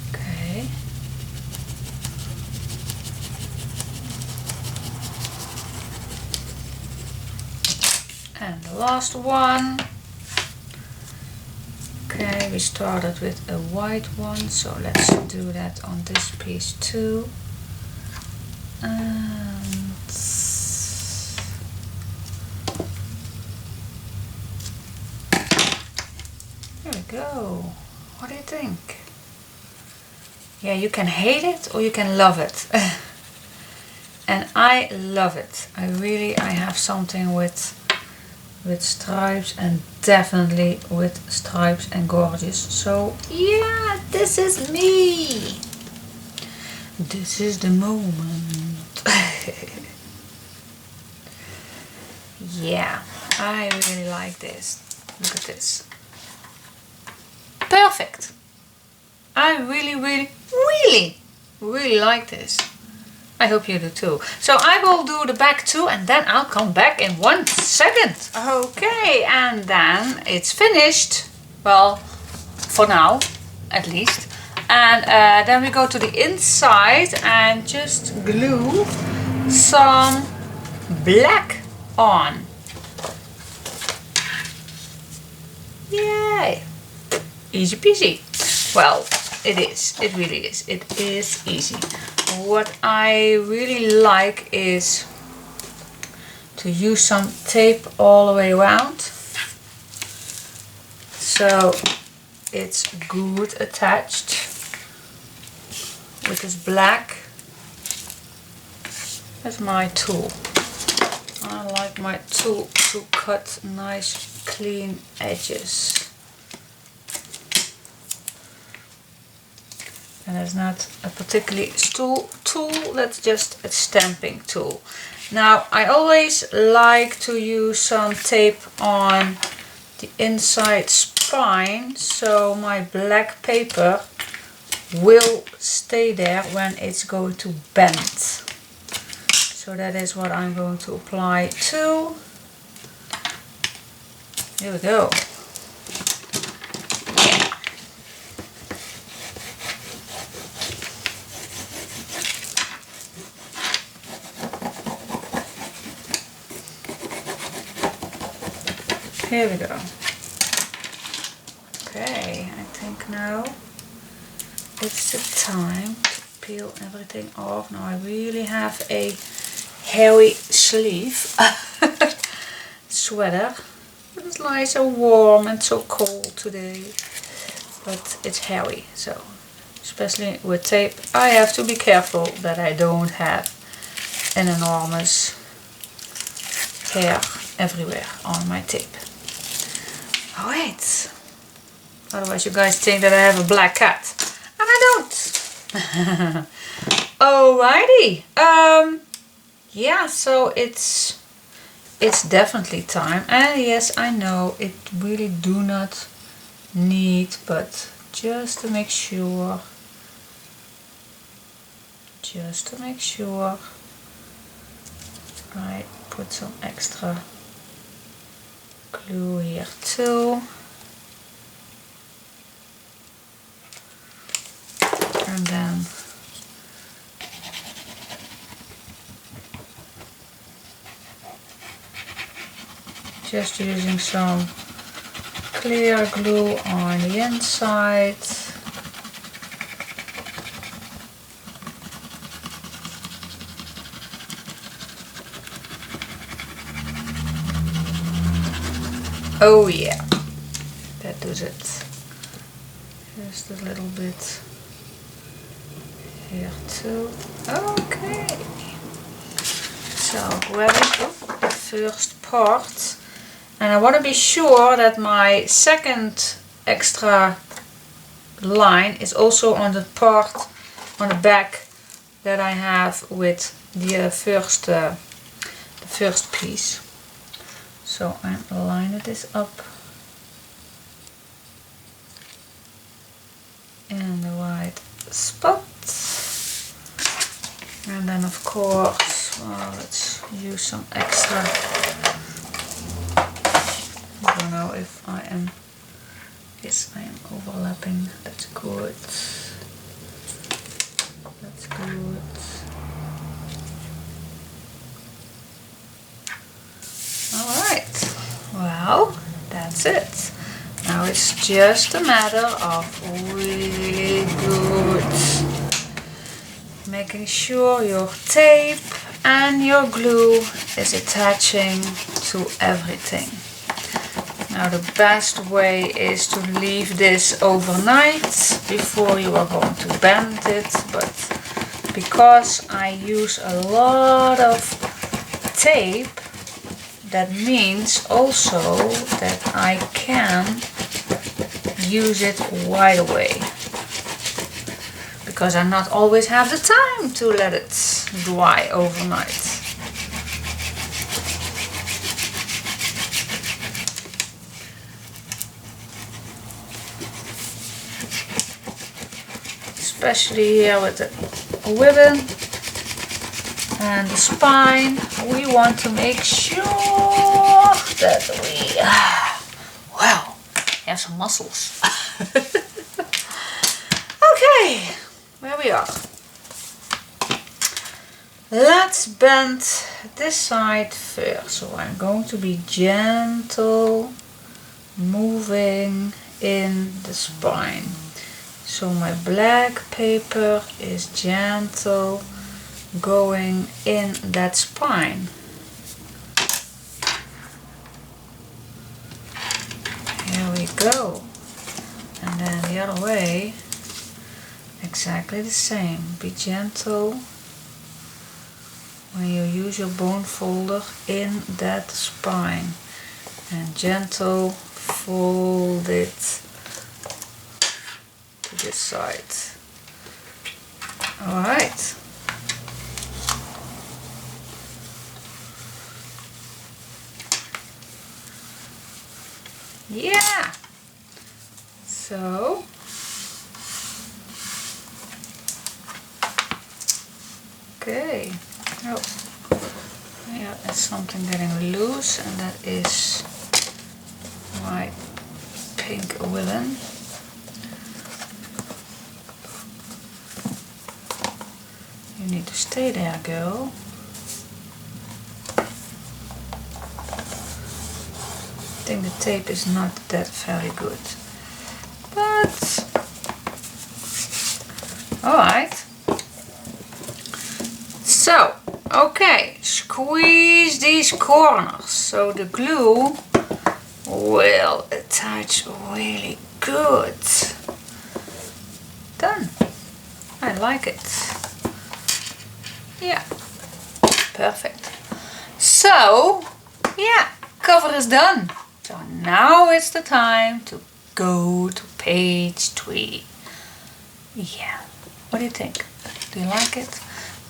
Okay. And the last one. Okay, we started with a white one, so let's do that on this piece too. And there we go. What do you think? Yeah, you can hate it or you can love it. And I love it. I have something with stripes, and definitely with stripes and gorgeous. So yeah, this is me. This is the moment. Yeah, I really like this. Look at this. Perfect. I really like this. I hope you do too. So I will do the back too, and then I'll come back in 1 second. Okay, and then it's finished. Well, for now, at least. And then we go to the inside and just glue some black on. Yay! easy peasy. Well, it is. It really is. It is easy. What I really like is to use some tape all the way around, so it's good attached with this black. That's my tool. I like my tool to cut nice clean edges. And it's not a particularly tool, that's just a stamping tool. Now I always like to use some tape on the inside spine, so my black paper will stay there when it's going to bend. So that is what I'm going to apply to. Here we go. Here we go. Okay, I think now it's the time to peel everything off. Now I really have a hairy sleeve sweater. It's nice and warm and so cold today, but it's hairy, so especially with tape I have to be careful that I don't have an enormous hair everywhere on my tape. Alright, otherwise you guys think that I have a black cat, and I don't. Alrighty, yeah, so it's definitely time, and yes, I know it really do not need, but just to make sure, I put some extra glue here too, and then just using some clear glue on the inside. Oh yeah, that does it. Just a little bit here too. Okay. So grabbing the first part, and I want to be sure that my second extra line is also on the part on the back that I have with the first piece. So I'm lining this up in the right spot, and then of course, well, let's use some extra. I don't know if I am, yes, I am overlapping. That's good. That's good. Alright, well, that's it. Now it's just a matter of really good making sure your tape and your glue is attaching to everything. Now the best way is to leave this overnight before you are going to bend it, but because I use a lot of tape, that means also that I can use it right away, because I not always have the time to let it dry overnight. Especially here with the ribbon and the spine, we want to make sure that we, well, have some muscles. Okay, where we are. Let's bend this side first. So I'm going to be gentle, moving in the spine. So my black paper is gentle going in that spine. Here we go. And then the other way, exactly the same. Be gentle when you use your bone folder in that spine. And gentle fold it to this side. Alright. Yeah. So okay. Oh, yeah, there's something getting loose, and that is my pink woolen. You need to stay there, girl. I think the tape is not that very good, but alright. So, okay, squeeze these corners so the glue will attach really good. Done. I like it. Yeah, perfect. So, yeah, cover is done. So now it's the time to go to page 3. Yeah, what do you think? Do you like it?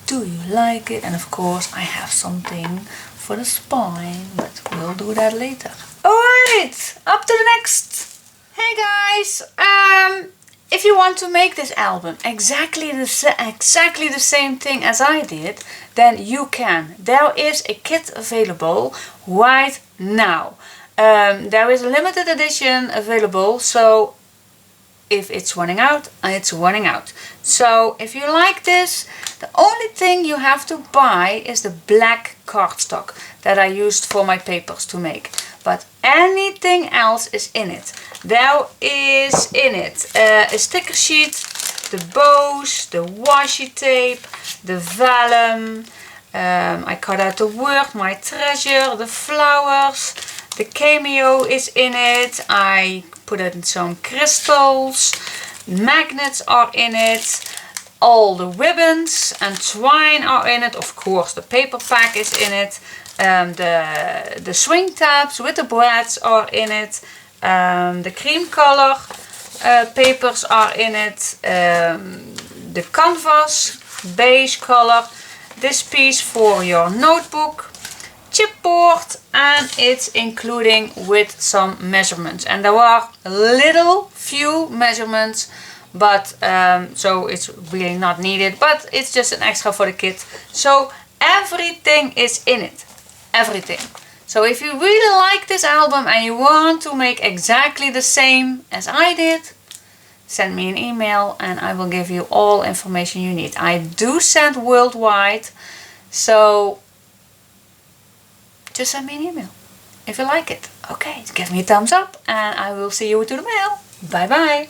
Do you like it? And of course I have something for the spine, but we'll do that later. Alright, up to the next. Hey guys, if you want to make this album exactly the same thing as I did, then you can. There is a kit available right now. There is a limited edition available, so if it's running out, it's running out. So if you like this, the only thing you have to buy is the black cardstock that I used for my papers to make. But anything else is in it. There is in it a sticker sheet, the bows, the washi tape, the vellum. I cut out the word, my treasure, the flowers, the cameo is in it. I put in some crystals, magnets are in it, all the ribbons and twine are in it. Of course the paper pack is in it. The swing tabs with the brads are in it. The cream color papers are in it. The canvas beige color. This piece for your notebook. Chipboard, and it's including with some measurements, and there are few measurements, but so it's really not needed, but it's just an extra for the kit. So everything is in it, everything. So if you really like this album and you want to make exactly the same as I did, send me an email and I will give you all information you need. I do send worldwide, so just send me an email if you like it. Okay, give me a thumbs up and I will see you to the mail. Bye bye.